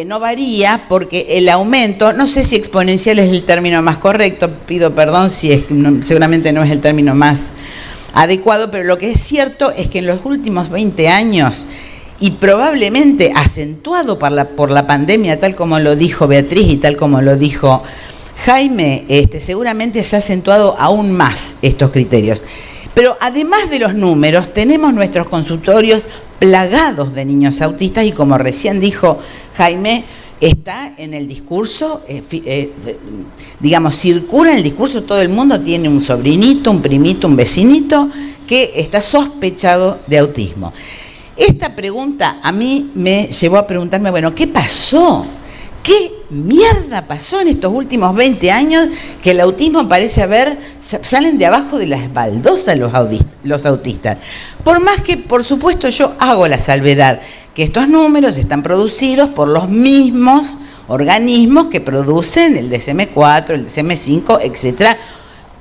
no varía, porque el aumento, no sé si exponencial es el término más correcto, pido perdón si seguramente no es el término más adecuado, pero lo que es cierto es que en los últimos 20 años, y probablemente acentuado por la pandemia, tal como lo dijo Beatriz y tal como lo dijo Jaime, seguramente se ha acentuado aún más estos criterios. Pero además de los números, tenemos nuestros consultorios plagados de niños autistas y, como recién dijo Jaime, está en el discurso, digamos, circula en el discurso, todo el mundo tiene un sobrinito, un primito, un vecinito que está sospechado de autismo. Esta pregunta a mí me llevó a preguntarme, bueno, ¿qué pasó? ¿Qué mierda pasó en estos últimos 20 años que el autismo parece salen de abajo de las baldosas los autistas? Por más que, por supuesto, yo hago la salvedad que estos números están producidos por los mismos organismos que producen el DSM-4, el DSM-5, etcétera,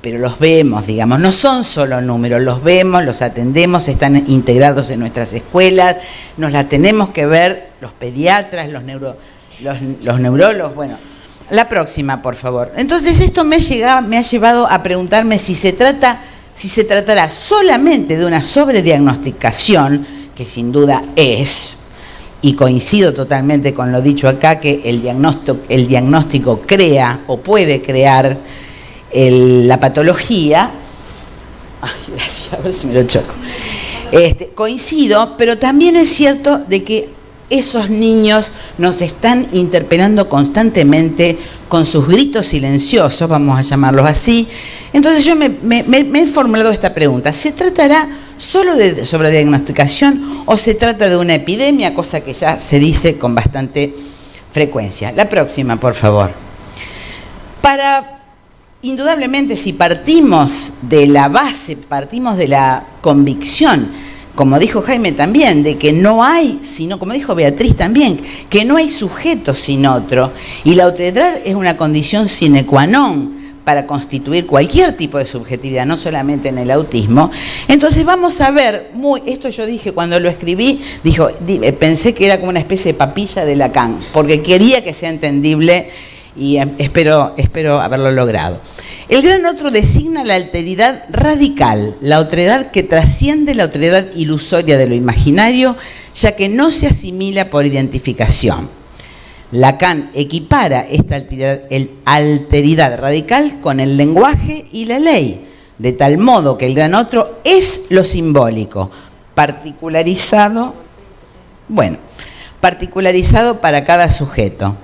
pero los vemos, digamos, no son solo números, los vemos, los atendemos, están integrados en nuestras escuelas, nos la tenemos que ver los pediatras, los neurólogos, bueno. La próxima, por favor. Entonces, esto me ha llevado a preguntarme si se tratará solamente de una sobrediagnosticación, que sin duda es, y coincido totalmente con lo dicho acá, que el diagnóstico crea o puede crear la patología. Ay, gracias, a ver si me lo choco. Coincido, pero también es cierto de que esos niños nos están interpelando constantemente con sus gritos silenciosos, vamos a llamarlos así. Entonces yo me he formulado esta pregunta: ¿se tratará solo de sobrediagnosticación o se trata de una epidemia? Cosa que ya se dice con bastante frecuencia. La próxima, por favor. Indudablemente, si partimos de la base, partimos de la convicción, como dijo Jaime también, de que no hay, sino, como dijo Beatriz también, que no hay sujeto sin otro, y la otredad es una condición sine qua non para constituir cualquier tipo de subjetividad, no solamente en el autismo. Entonces vamos a ver, esto yo dije cuando lo escribí, pensé que era como una especie de papilla de Lacan, porque quería que sea entendible y espero haberlo logrado. El gran otro designa la alteridad radical, la otredad que trasciende la otredad ilusoria de lo imaginario, ya que no se asimila por identificación. Lacan equipara esta alteridad radical con el lenguaje y la ley, de tal modo que el gran otro es lo simbólico, particularizado para cada sujeto.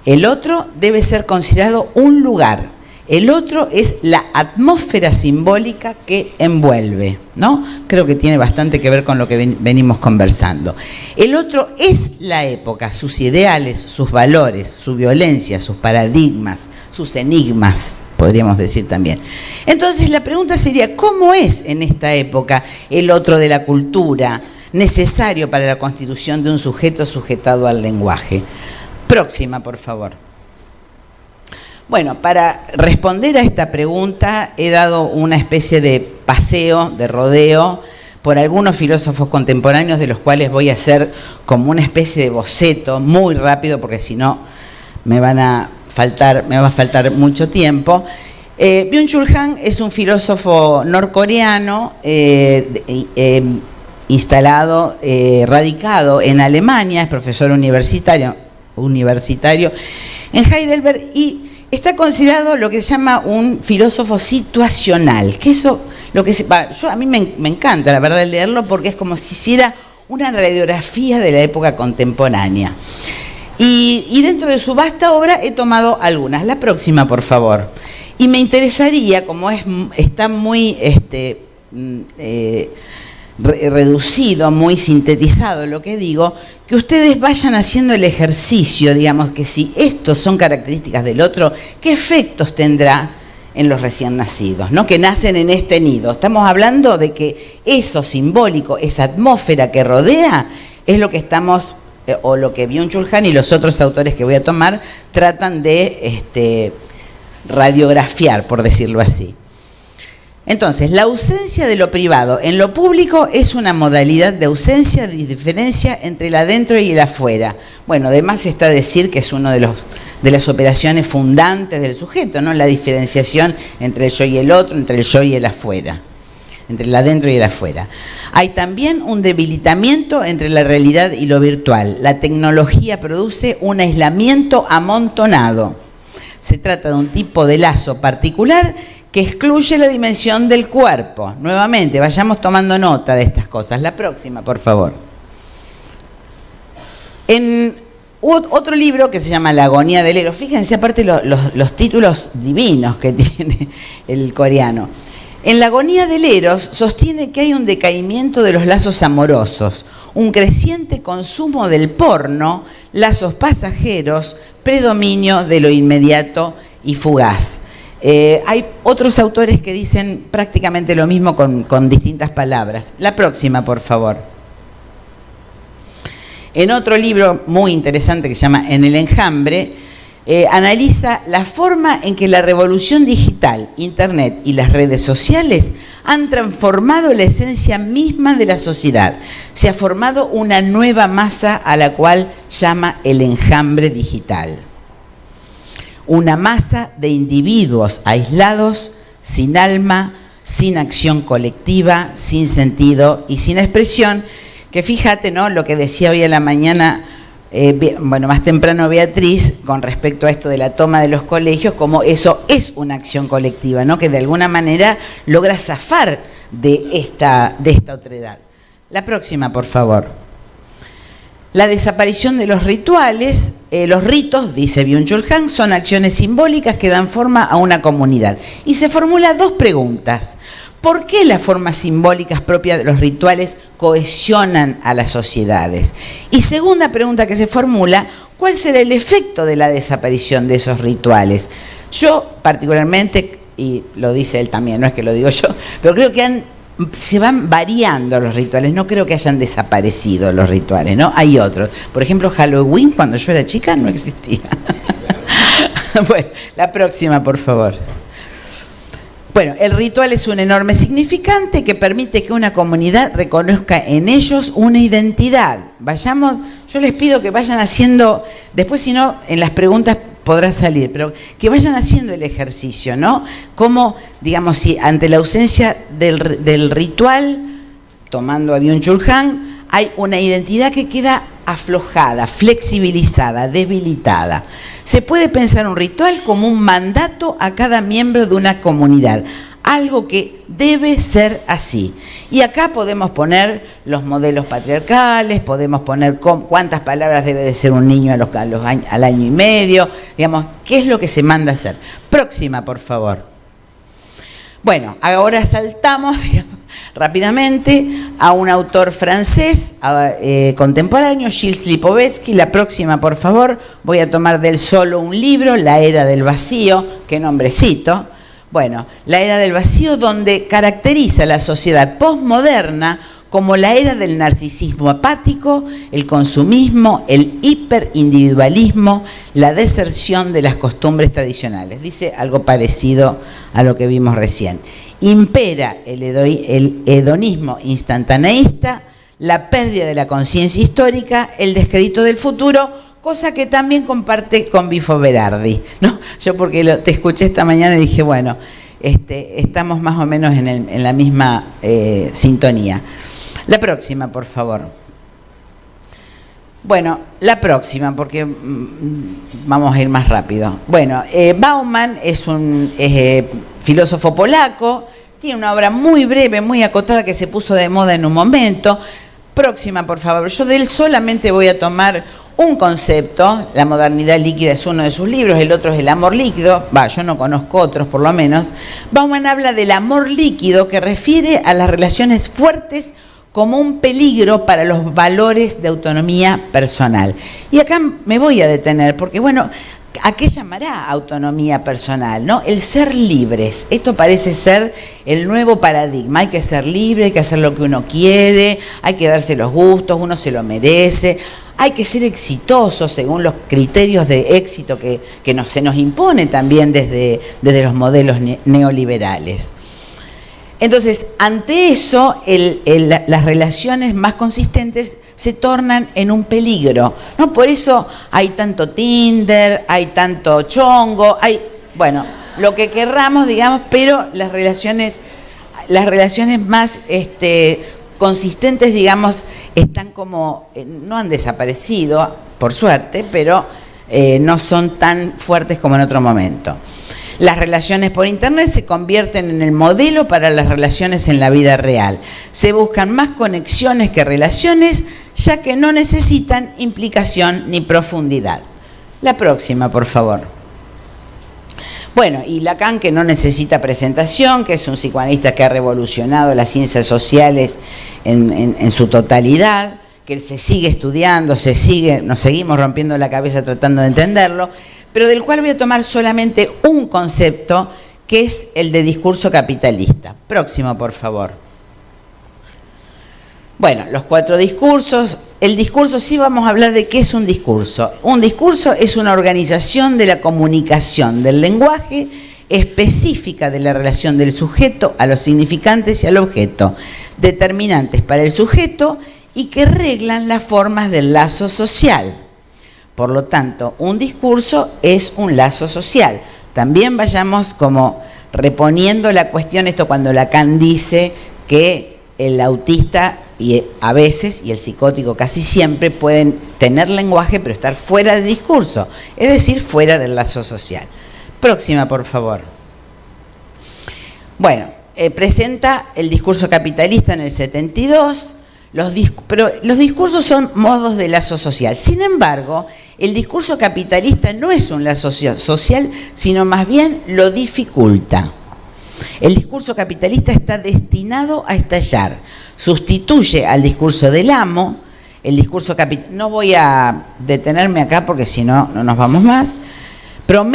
El otro debe ser considerado un lugar. El otro es la atmósfera simbólica que envuelve, ¿no? Creo que tiene bastante que ver con lo que venimos conversando. El otro es la época, sus ideales, sus valores, su violencia, sus paradigmas, sus enigmas, podríamos decir también. Entonces la pregunta sería, ¿cómo es en esta época el otro de la cultura necesario para la constitución de un sujeto sujetado al lenguaje? Próxima, por favor. Bueno, para responder a esta pregunta he dado una especie de paseo, de rodeo, por algunos filósofos contemporáneos, de los cuales voy a hacer como una especie de boceto muy rápido, porque si no me va a faltar mucho tiempo. Byung-Chul Han es un filósofo norcoreano instalado, radicado en Alemania, es profesor universitario en Heidelberg y está considerado lo que se llama un filósofo situacional, que eso, a mí me encanta, la verdad, leerlo, porque es como si hiciera una radiografía de la época contemporánea. Y dentro de su vasta obra he tomado algunas. La próxima, por favor. Y me interesaría, como está muy reducido, muy sintetizado lo que digo, que ustedes vayan haciendo el ejercicio, digamos, que si estos son características del otro, ¿qué efectos tendrá en los recién nacidos, ¿no? Que nacen en este nido? Estamos hablando de que eso simbólico, esa atmósfera que rodea, es lo que estamos, o lo que Byung-Chul Han y los otros autores que voy a tomar tratan de radiografiar, por decirlo así. Entonces, la ausencia de lo privado en lo público es una modalidad de ausencia de diferencia entre el adentro y el afuera. Bueno, además está decir que es uno de las operaciones fundantes del sujeto, ¿no? La diferenciación entre el yo y el otro, entre el yo y el afuera, entre el adentro y el afuera. Hay también un debilitamiento entre la realidad y lo virtual. La tecnología produce un aislamiento amontonado. Se trata de un tipo de lazo particular que excluye la dimensión del cuerpo. Nuevamente, vayamos tomando nota de estas cosas. La próxima, por favor. En otro libro que se llama La agonía del héroe, fíjense aparte los títulos divinos que tiene el coreano. En la agonía del Eros sostiene que hay un decaimiento de los lazos amorosos, un creciente consumo del porno, lazos pasajeros, predominio de lo inmediato y fugaz. Hay otros autores que dicen prácticamente lo mismo con distintas palabras. La próxima, por favor. En otro libro muy interesante que se llama En el enjambre, analiza la forma en que la revolución digital, Internet y las redes sociales han transformado la esencia misma de la sociedad. Se ha formado una nueva masa a la cual llama el enjambre digital. Una masa de individuos aislados, sin alma, sin acción colectiva, sin sentido y sin expresión, que fíjate, ¿no?, lo que decía hoy a la mañana, más temprano Beatriz, con respecto a esto de la toma de los colegios, como eso es una acción colectiva, ¿no?, que de alguna manera logra zafar de esta otredad. La próxima, por favor. La desaparición de los rituales, los ritos, dice Byung-Chul Han, son acciones simbólicas que dan forma a una comunidad. Y se formula dos preguntas. ¿Por qué las formas simbólicas propias de los rituales cohesionan a las sociedades? Y segunda pregunta que se formula, ¿cuál será el efecto de la desaparición de esos rituales? Yo particularmente, y lo dice él también, no es que lo digo yo, pero creo que se van variando los rituales, no creo que hayan desaparecido los rituales, ¿no? Hay otros. Por ejemplo, Halloween, cuando yo era chica, no existía. Bueno, la próxima, por favor. Bueno, el ritual es un enorme significante que permite que una comunidad reconozca en ellos una identidad. Vayamos, yo les pido que vayan haciendo, después si no, en las preguntas podrá salir, pero que vayan haciendo el ejercicio, ¿no? Como, digamos, si ante la ausencia del ritual, tomando a Byung-Chul Han, hay una identidad que queda aflojada, flexibilizada, debilitada. Se puede pensar un ritual como un mandato a cada miembro de una comunidad, algo que debe ser así. Y acá podemos poner los modelos patriarcales, podemos poner cuántas palabras debe de ser un niño al año y medio, digamos, qué es lo que se manda a hacer. Próxima, por favor. Bueno, ahora saltamos, digamos, rápidamente a un autor francés contemporáneo, Gilles Lipovetsky. La próxima, por favor. Voy a tomar de él solo un libro, La Era del Vacío, qué nombrecito. Bueno, La Era del Vacío, donde caracteriza la sociedad posmoderna como la era del narcisismo apático, el consumismo, el hiperindividualismo, la deserción de las costumbres tradicionales. Dice algo parecido a lo que vimos recién. Impera el hedonismo instantaneísta, la pérdida de la conciencia histórica, el descrédito del futuro, cosa que también comparte con Bifo Berardi, ¿no? Yo porque te escuché esta mañana y dije, bueno, estamos más o menos en la misma sintonía. La próxima, por favor. Bueno, la próxima, porque vamos a ir más rápido. Bueno, Bauman es un filósofo polaco, tiene una obra muy breve, muy acotada, que se puso de moda en un momento. Próxima, por favor. Yo de él solamente voy a tomar un concepto. La modernidad líquida es uno de sus libros, el otro es el amor líquido. Yo no conozco otros, por lo menos. Bauman habla del amor líquido, que refiere a las relaciones fuertes como un peligro para los valores de autonomía personal. Y acá me voy a detener, porque bueno, ¿a qué llamará autonomía personal, no? El ser libres. Esto parece ser el nuevo paradigma. Hay que ser libre, hay que hacer lo que uno quiere, hay que darse los gustos, uno se lo merece. Hay que ser exitoso según los criterios de éxito que se nos impone también desde los modelos neoliberales. Entonces, ante eso, las relaciones más consistentes se tornan en un peligro, ¿no? Por eso hay tanto Tinder, hay tanto chongo, hay, bueno, lo que querramos, digamos, pero las relaciones más consistentes, digamos, están como, no han desaparecido, por suerte, pero no son tan fuertes como en otro momento. Las relaciones por Internet se convierten en el modelo para las relaciones en la vida real. Se buscan más conexiones que relaciones, ya que no necesitan implicación ni profundidad. La próxima, por favor. Bueno, y Lacan, que no necesita presentación, que es un psicoanalista que ha revolucionado las ciencias sociales en su totalidad, que se sigue estudiando, nos seguimos rompiendo la cabeza tratando de entenderlo, pero del cual voy a tomar solamente un concepto, que es el de discurso capitalista. Próximo, por favor. Bueno, los 4 discursos. El discurso, sí vamos a hablar de qué es un discurso. Un discurso es una organización de la comunicación del lenguaje específica de la relación del sujeto a los significantes y al objeto, determinantes para el sujeto y que reglan las formas del lazo social. Por lo tanto, un discurso es un lazo social. También vayamos como reponiendo la cuestión, esto cuando Lacan dice que el autista y a veces, y el psicótico casi siempre, pueden tener lenguaje pero estar fuera del discurso, es decir, fuera del lazo social. Próxima, por favor. Bueno, presenta el discurso capitalista en el 72, pero los discursos son modos de lazo social. Sin embargo, el discurso capitalista no es un lazo social, sino más bien lo dificulta. El discurso capitalista está destinado a estallar. Sustituye al discurso del amo, el discurso capitalista. No voy a detenerme acá porque si no, no nos vamos más. Pero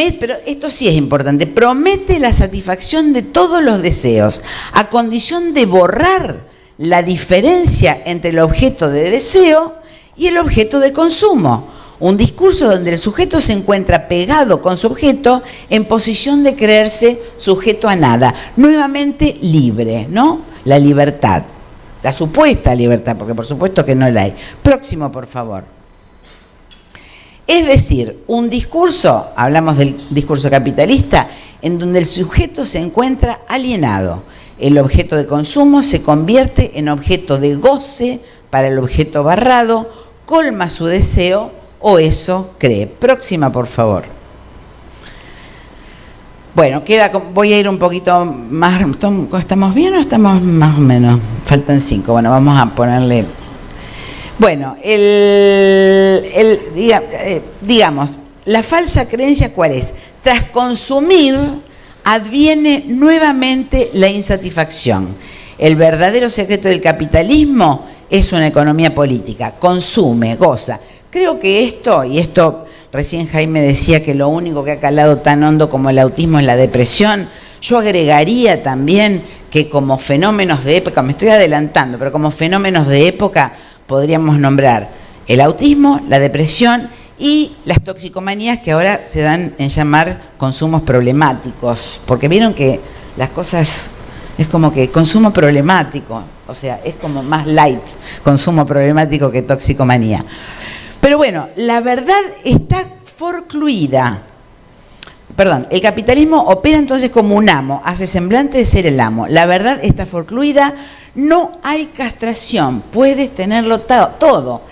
esto sí es importante. Promete la satisfacción de todos los deseos, a condición de borrar la diferencia entre el objeto de deseo y el objeto de consumo. Un discurso donde el sujeto se encuentra pegado con su objeto en posición de creerse sujeto a nada. Nuevamente libre, ¿no? La libertad. La supuesta libertad, porque por supuesto que no la hay. Próximo, por favor. Es decir, un discurso, hablamos del discurso capitalista, en donde el sujeto se encuentra alienado. El objeto de consumo se convierte en objeto de goce para el objeto barrado, colma su deseo o eso cree. Próxima, por favor. Bueno, voy a ir un poquito más. ¿Estamos bien o estamos más o menos? Faltan 5. Bueno, vamos a ponerle. Bueno, digamos, la falsa creencia, ¿cuál es? Tras consumir, adviene nuevamente la insatisfacción. El verdadero secreto del capitalismo es una economía política. Consume, goza. Creo que esto recién Jaime decía que lo único que ha calado tan hondo como el autismo es la depresión. Yo agregaría también que como fenómenos de época, me estoy adelantando, pero como fenómenos de época podríamos nombrar el autismo, la depresión y las toxicomanías, que ahora se dan en llamar consumos problemáticos, porque vieron que las cosas es como que consumo problemático, o sea, es como más light consumo problemático que toxicomanía. Pero bueno, la verdad está forcluida. Perdón, el capitalismo opera entonces como un amo, hace semblante de ser el amo. La verdad está forcluida, no hay castración, puedes tenerlo todo.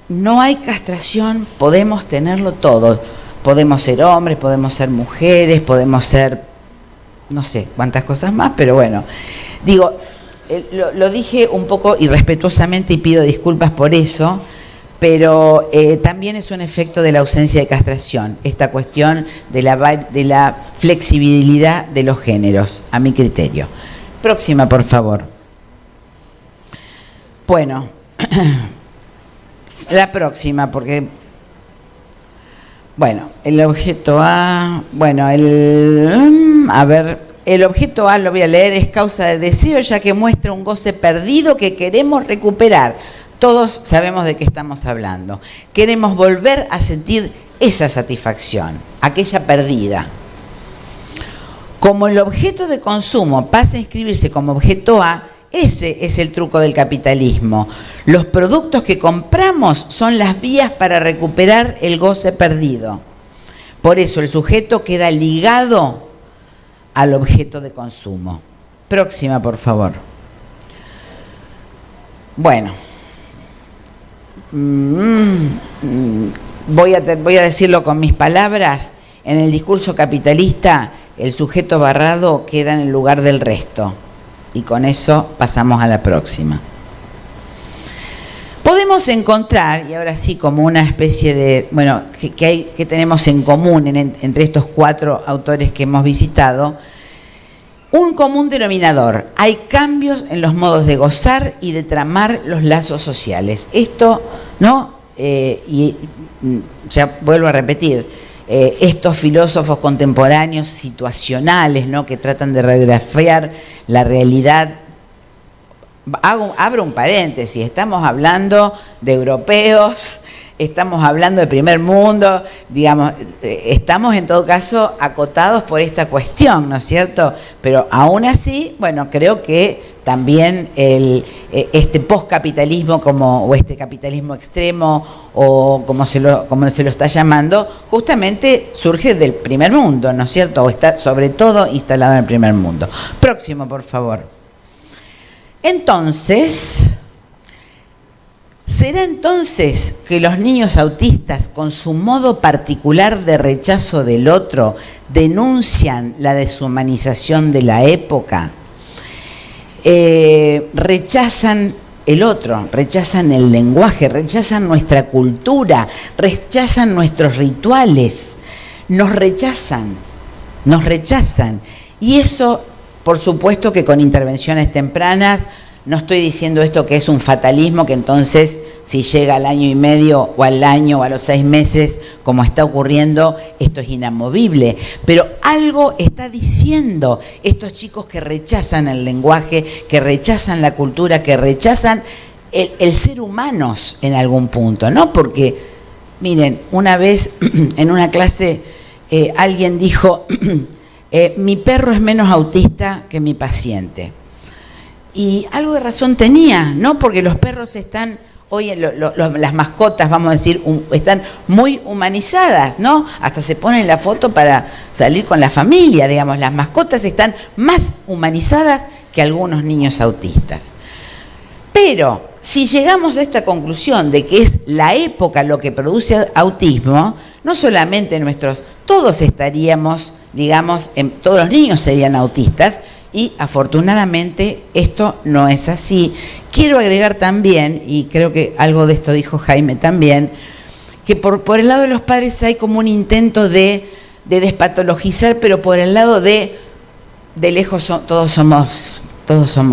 No hay castración, podemos tenerlo todo. Podemos ser hombres, podemos ser mujeres, podemos ser no sé cuántas cosas más, pero bueno, digo, lo dije un poco irrespetuosamente y pido disculpas por eso, pero también es un efecto de la ausencia de castración, esta cuestión de la flexibilidad de los géneros, a mi criterio. Próxima, por favor. Bueno, la próxima, porque, bueno, el objeto A, bueno, el objeto A, lo voy a leer, es causa de deseo, ya que muestra un goce perdido que queremos recuperar. Todos sabemos de qué estamos hablando. Queremos volver a sentir esa satisfacción, aquella perdida. Como el objeto de consumo pasa a inscribirse como objeto A, ese es el truco del capitalismo. Los productos que compramos son las vías para recuperar el goce perdido. Por eso el sujeto queda ligado al objeto de consumo. Próxima, por favor. Bueno. Voy a decirlo con mis palabras. En el discurso capitalista, el sujeto barrado queda en el lugar del resto. Y con eso pasamos a la próxima. Podemos encontrar, y ahora sí como una especie de, bueno, que tenemos en común entre estos 4 autores que hemos visitado, un común denominador. Hay cambios en los modos de gozar y de tramar los lazos sociales. Esto, ¿no? Ya vuelvo a repetir, estos filósofos contemporáneos situacionales, ¿no? Que tratan de radiografiar la realidad. Abro un paréntesis, estamos hablando de europeos, estamos hablando de primer mundo, digamos, estamos en todo caso acotados por esta cuestión, ¿no es cierto? Pero aún así, bueno, creo que también este poscapitalismo o este capitalismo extremo, o como se lo está llamando, justamente surge del primer mundo, ¿no es cierto? O está sobre todo instalado en el primer mundo. Próximo, por favor. Entonces, ¿será entonces que los niños autistas, con su modo particular de rechazo del otro, denuncian la deshumanización de la época? Rechazan el otro, rechazan el lenguaje, rechazan nuestra cultura, rechazan nuestros rituales, nos rechazan. Y eso, por supuesto que con intervenciones tempranas, no estoy diciendo esto que es un fatalismo, que entonces si llega al año y medio o al año o a los 6 meses, como está ocurriendo, esto es inamovible. Pero algo está diciendo estos chicos que rechazan el lenguaje, que rechazan la cultura, que rechazan el ser humanos en algún punto, ¿no? Porque, miren, una vez en una clase alguien dijo, mi perro es menos autista que mi paciente. Y algo de razón tenía, ¿no? Porque los perros están, hoy las mascotas, vamos a decir, están muy humanizadas, ¿no? Hasta se ponen la foto para salir con la familia, digamos. Las mascotas están más humanizadas que algunos niños autistas. Pero si llegamos a esta conclusión de que es la época lo que produce autismo, no solamente todos estaríamos, digamos, todos los niños serían autistas, y afortunadamente esto no es así. Quiero agregar también, y creo que algo de esto dijo Jaime también, que por el lado de los padres hay como un intento de despatologizar, pero por el lado de lejos todos somos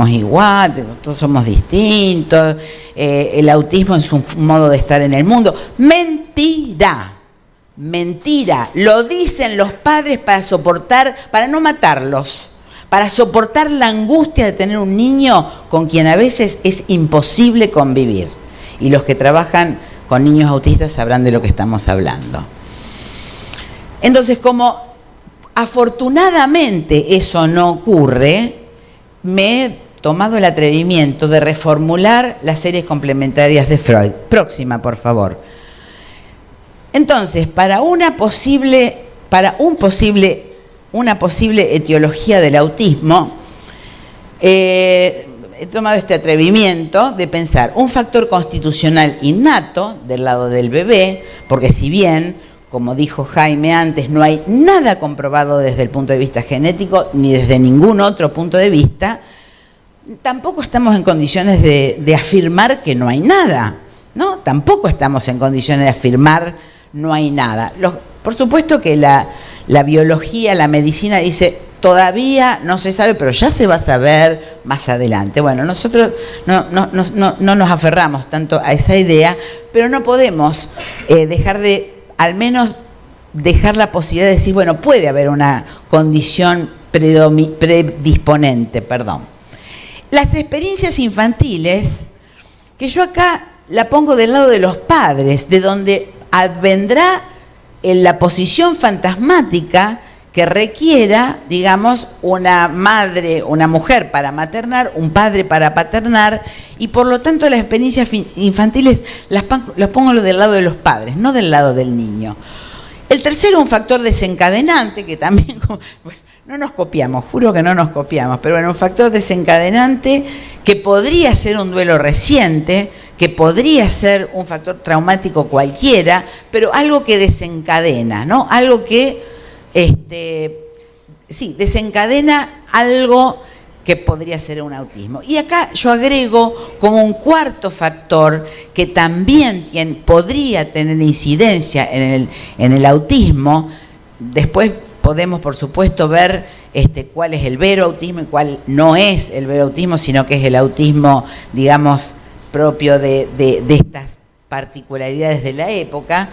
iguales, todos somos distintos, el autismo es un modo de estar en el mundo. Mentira, lo dicen los padres para no matarlos, para soportar la angustia de tener un niño con quien a veces es imposible convivir. Y los que trabajan con niños autistas sabrán de lo que estamos hablando. Entonces, como afortunadamente eso no ocurre, me he tomado el atrevimiento de reformular las series complementarias de Freud. Próxima, por favor. Entonces, para una posible etiología del autismo, he tomado este atrevimiento de pensar un factor constitucional innato del lado del bebé, porque si bien, como dijo Jaime antes, no hay nada comprobado desde el punto de vista genético ni desde ningún otro punto de vista, tampoco estamos en condiciones de afirmar que no hay nada, ¿no? Tampoco estamos en condiciones de afirmar no hay nada. Por supuesto que la biología, la medicina dice, todavía no se sabe, pero ya se va a saber más adelante. Bueno, nosotros no nos aferramos tanto a esa idea, pero no podemos al menos dejar la posibilidad de decir, bueno, puede haber una condición predisponente, Las experiencias infantiles, que yo acá la pongo del lado de los padres, de donde advendrá en la posición fantasmática que requiera, digamos, una madre, una mujer para maternar, un padre para paternar, y por lo tanto las experiencias infantiles las pongo del lado de los padres, no del lado del niño. El tercero, un factor desencadenante, que también, bueno, no nos copiamos, juro que no nos copiamos, pero bueno, un factor desencadenante que podría ser un duelo reciente, que podría ser un factor traumático cualquiera, pero algo que desencadena, ¿no? Algo que, desencadena algo que podría ser un autismo. Y acá yo agrego como un cuarto factor que también podría tener incidencia en el autismo. Después podemos, por supuesto, ver cuál es el vero autismo y cuál no es el vero autismo, sino que es el autismo, digamos, propio de estas particularidades de la época.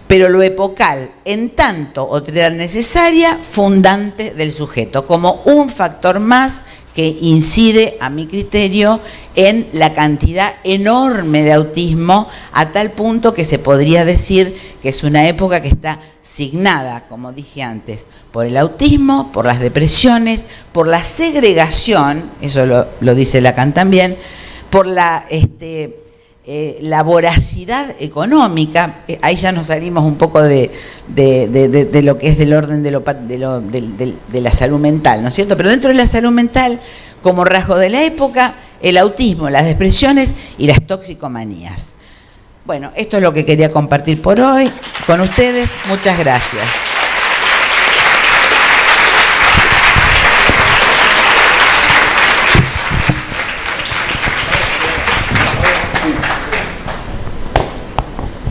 Pero lo epocal, en tanto otredad necesaria, fundante del sujeto, como un factor más que incide, a mi criterio, en la cantidad enorme de autismo, a tal punto que se podría decir que es una época que está signada, como dije antes, por el autismo, por las depresiones, por la segregación, eso lo dice Lacan también, por la voracidad económica. Ahí ya nos salimos un poco de lo que es del orden de la salud mental, ¿no es cierto? Pero dentro de la salud mental, como rasgo de la época, el autismo, las depresiones y las toxicomanías. Bueno, esto es lo que quería compartir por hoy con ustedes. Muchas gracias.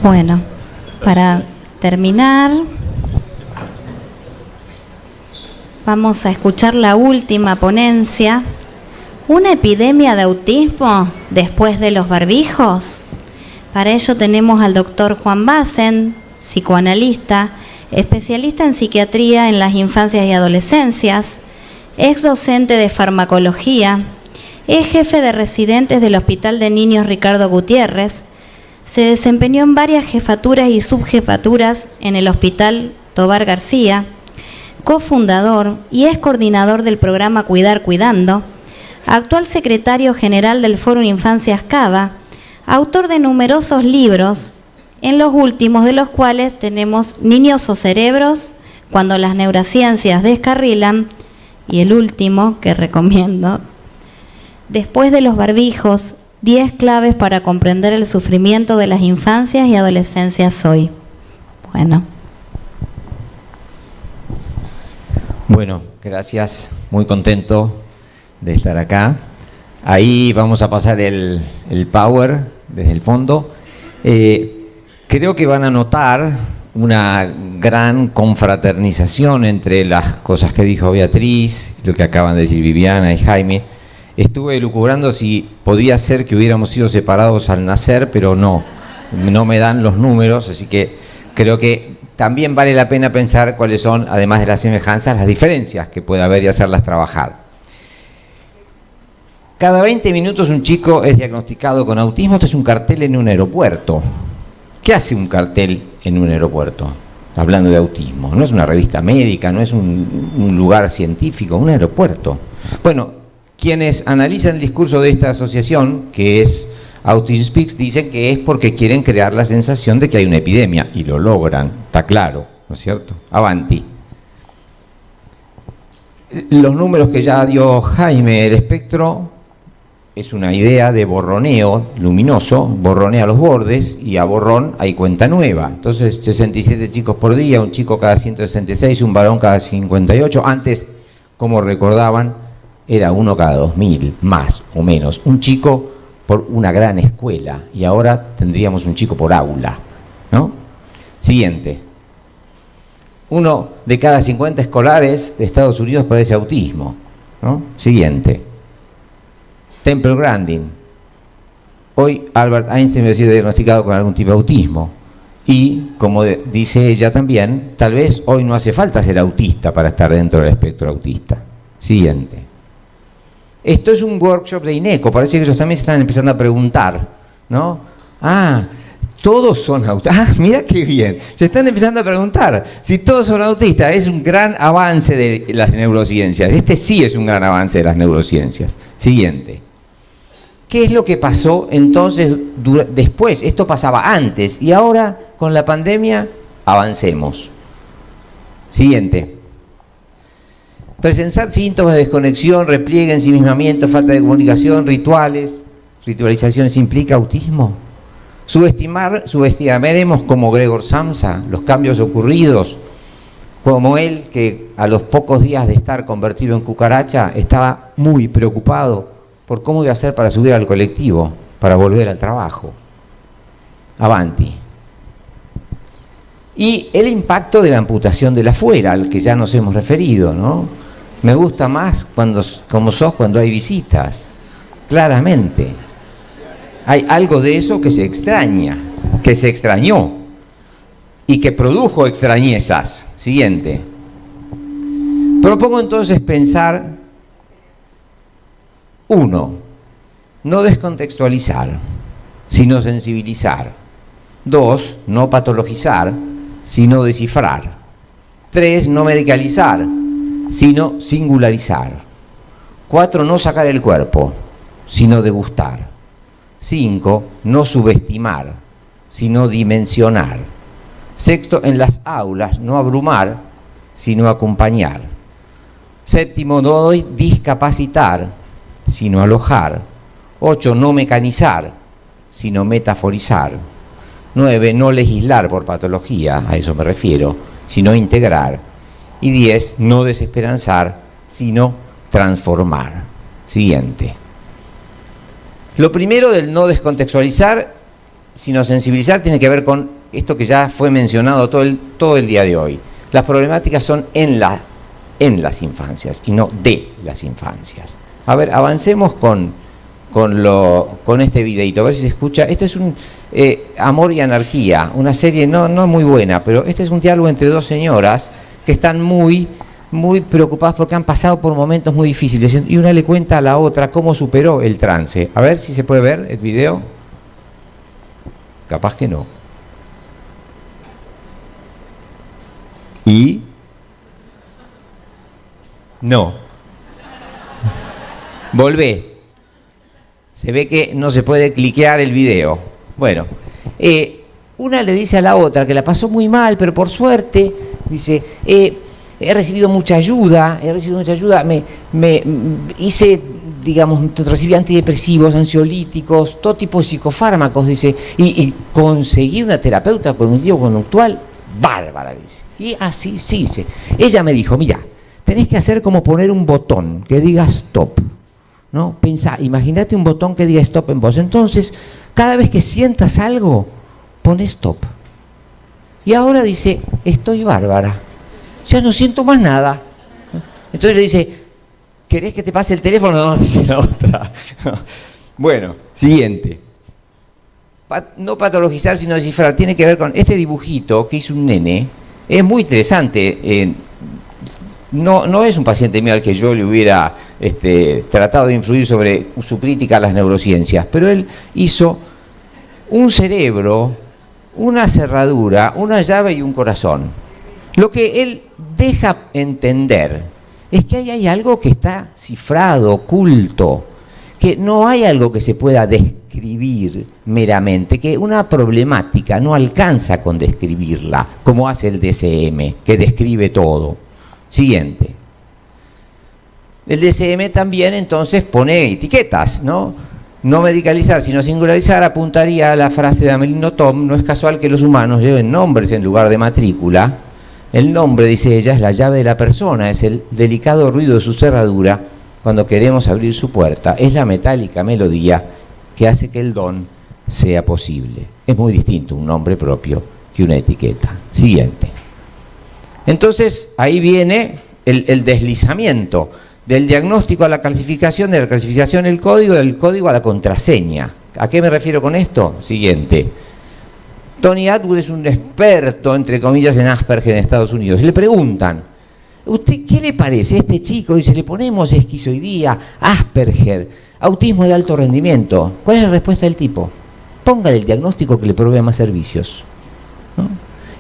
Bueno, para terminar, vamos a escuchar la última ponencia. ¿Una epidemia de autismo después de los barbijos? Para ello tenemos al doctor Juan Bassen, psicoanalista, especialista en psiquiatría en las infancias y adolescencias, ex docente de farmacología, es jefe de residentes del Hospital de Niños Ricardo Gutiérrez. Se desempeñó en varias jefaturas y subjefaturas en el Hospital Tobar García, cofundador y es coordinador del programa Cuidar Cuidando, actual secretario general del Foro Infancias Cava, autor de numerosos libros, en los últimos de los cuales tenemos Niños o Cerebros, cuando las neurociencias descarrilan, y el último que recomiendo, Después de los barbijos, 10 claves para comprender el sufrimiento de las infancias y adolescencias hoy. Bueno, gracias, muy contento de estar acá. Ahí vamos a pasar el power desde el fondo. Creo que van a notar una gran confraternización entre las cosas que dijo Beatriz, lo que acaban de decir Viviana y Jaime. Estuve lucubrando si podría ser que hubiéramos sido separados al nacer, pero no me dan los números, así que creo que también vale la pena pensar cuáles son, además de las semejanzas, las diferencias que puede haber y hacerlas trabajar. Cada 20 minutos un chico es diagnosticado con autismo. Esto es un cartel en un aeropuerto. ¿Qué hace un cartel en un aeropuerto? Hablando de autismo. No es una revista médica, no es un lugar científico, un aeropuerto. Bueno, quienes analizan el discurso de esta asociación, que es Autism Speaks, dicen que es porque quieren crear la sensación de que hay una epidemia, y lo logran, está claro, ¿no es cierto? Avanti. Los números que ya dio Jaime, el espectro es una idea de borroneo luminoso, borronea los bordes y a borrón hay cuenta nueva. Entonces 67 chicos por día, un chico cada 166, un varón cada 58. Antes, como recordaban, era uno cada 2000, más o menos. Un chico por una gran escuela y ahora tendríamos un chico por aula, ¿no? Siguiente. 1 de cada 50 escolares de Estados Unidos padece autismo, ¿no? Siguiente. Temple Grandin. Hoy Albert Einstein ha sido diagnosticado con algún tipo de autismo. Y, como dice ella también, tal vez hoy no hace falta ser autista para estar dentro del espectro autista. Siguiente. Esto es un workshop de INECO. Parece que ellos también se están empezando a preguntar, ¿no? Todos son autistas. Mira qué bien. Se están empezando a preguntar si todos son autistas. Es un gran avance de las neurociencias. Este sí es un gran avance de las neurociencias. Siguiente. ¿Qué es lo que pasó entonces después? Esto pasaba antes y ahora con la pandemia avancemos. Siguiente. Presentar síntomas de desconexión, repliegue, ensimismamiento, falta de comunicación, ritualizaciones implica autismo. Subestimaremos como Gregor Samsa los cambios ocurridos como él, que a los pocos días de estar convertido en cucaracha, estaba muy preocupado por cómo iba a hacer para subir al colectivo, para volver al trabajo. Avanti. Y el impacto de la amputación de la fuera, al que ya nos hemos referido, ¿no? Me gusta más como sos cuando hay visitas, claramente. Hay algo de eso que se extraña, que se extrañó y que produjo extrañezas. Siguiente. Propongo entonces pensar, 1, no descontextualizar, sino sensibilizar. 2, no patologizar, sino descifrar. 3, no medicalizar, sino singularizar. 4, no sacar el cuerpo, sino degustar. 5, no subestimar, sino dimensionar. 6, en las aulas, no abrumar, sino acompañar. 7, no discapacitar, sino alojar. 8, no mecanizar, sino metaforizar. 9, no legislar por patología, a eso me refiero, sino integrar. Y 10, no desesperanzar, sino transformar. Siguiente. Lo primero del no descontextualizar, sino sensibilizar, tiene que ver con esto que ya fue mencionado todo el día de hoy. Las problemáticas son en las infancias y no de las infancias. A ver, avancemos con este videito, a ver si se escucha. Esto es un Amor y Anarquía, una serie no muy buena, pero este es un diálogo entre dos señoras que están muy preocupadas porque han pasado por momentos muy difíciles y una le cuenta a la otra cómo superó el trance. A ver si se puede ver el video. Capaz que no. ¿Y? No. Volvé. Se ve que no se puede cliquear el video. Bueno, una le dice a la otra que la pasó muy mal, pero por suerte, dice, he recibido mucha ayuda, me hice, digamos, recibí antidepresivos, ansiolíticos, todo tipo de psicofármacos, dice, y conseguí una terapeuta cognitivo-conductual bárbara, dice. Y así, sí, dice. Ella me dijo, mira, tenés que hacer como poner un botón que diga stop, ¿no? Pensá, imagínate un botón que diga stop en vos. Entonces, cada vez que sientas algo, pon stop. Y ahora dice, estoy bárbara, ya no siento más nada. Entonces le dice, ¿querés que te pase el teléfono? No, dice la otra. Bueno, siguiente. No patologizar, sino descifrar. Tiene que ver con este dibujito que hizo un nene. Es muy interesante. No es un paciente mío al que yo le hubiera tratado de influir sobre su crítica a las neurociencias, pero él hizo un cerebro, una cerradura, una llave y un corazón. Lo que él deja entender es que ahí hay algo que está cifrado, oculto, que no hay algo que se pueda describir meramente, que una problemática no alcanza con describirla, como hace el DSM, que describe todo. Siguiente. El DSM también entonces pone etiquetas, ¿no? No medicalizar, sino singularizar apuntaría a la frase de Amelino Tom, no es casual que los humanos lleven nombres en lugar de matrícula. El nombre, dice ella, es la llave de la persona, es el delicado ruido de su cerradura cuando queremos abrir su puerta, es la metálica melodía que hace que el don sea posible. Es muy distinto un nombre propio que una etiqueta. Siguiente. Entonces, ahí viene el deslizamiento del diagnóstico a la clasificación, de la clasificación al código, del código a la contraseña. ¿A qué me refiero con esto? Siguiente. Tony Attwood es un experto, entre comillas, en Asperger en Estados Unidos. Le preguntan, ¿usted qué le parece a este chico? Dice, le ponemos esquizoidía, Asperger, autismo de alto rendimiento. ¿Cuál es la respuesta del tipo? Póngale el diagnóstico que le provee más servicios, ¿no?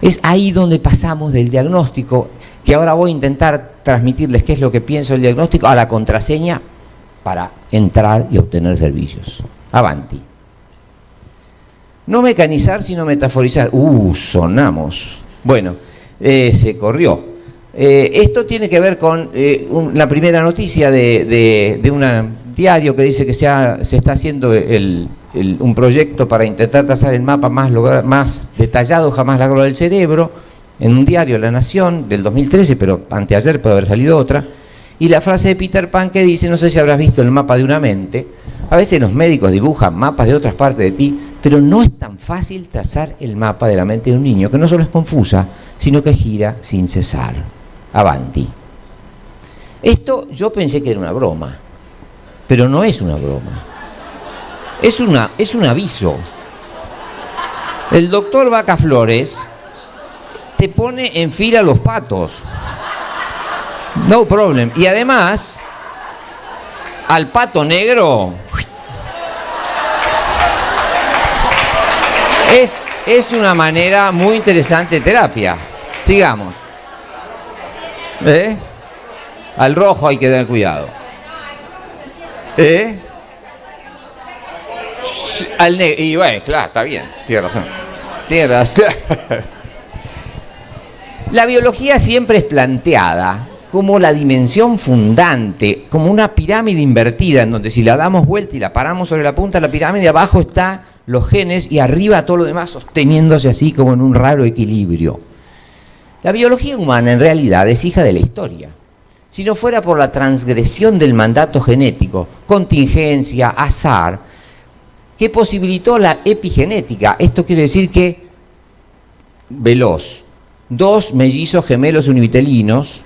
Es ahí donde pasamos del diagnóstico, que ahora voy a intentar transmitirles qué es lo que pienso del diagnóstico, a la contraseña para entrar y obtener servicios. Avanti. No mecanizar, sino metaforizar. Sonamos. Bueno, se corrió. Esto tiene que ver con la primera noticia de un diario que dice que se está haciendo un proyecto para intentar trazar el mapa más detallado jamás logrado del cerebro. en un diario, La Nación, del 2013, pero anteayer puede haber salido otra, y la frase de Peter Pan que dice, no sé si habrás visto el mapa de una mente, a veces los médicos dibujan mapas de otras partes de ti, pero no es tan fácil trazar el mapa de la mente de un niño, que no solo es confusa, sino que gira sin cesar. Avanti. Esto yo pensé que era una broma, pero no es una broma. Es un aviso. El doctor Vaca Flores te pone en fila los patos. No problem. Y además, al pato negro es una manera muy interesante de terapia. Sigamos. Al rojo hay que tener cuidado. Al negro. Y bueno, claro, está bien. Tienes razón. La biología siempre es planteada como la dimensión fundante, como una pirámide invertida, en donde si la damos vuelta y la paramos sobre la punta de la pirámide, abajo está los genes y arriba todo lo demás sosteniéndose así como en un raro equilibrio. La biología humana en realidad es hija de la historia. Si no fuera por la transgresión del mandato genético, contingencia, azar, que posibilitó la epigenética, esto quiere decir que, veloz, dos mellizos gemelos univitelinos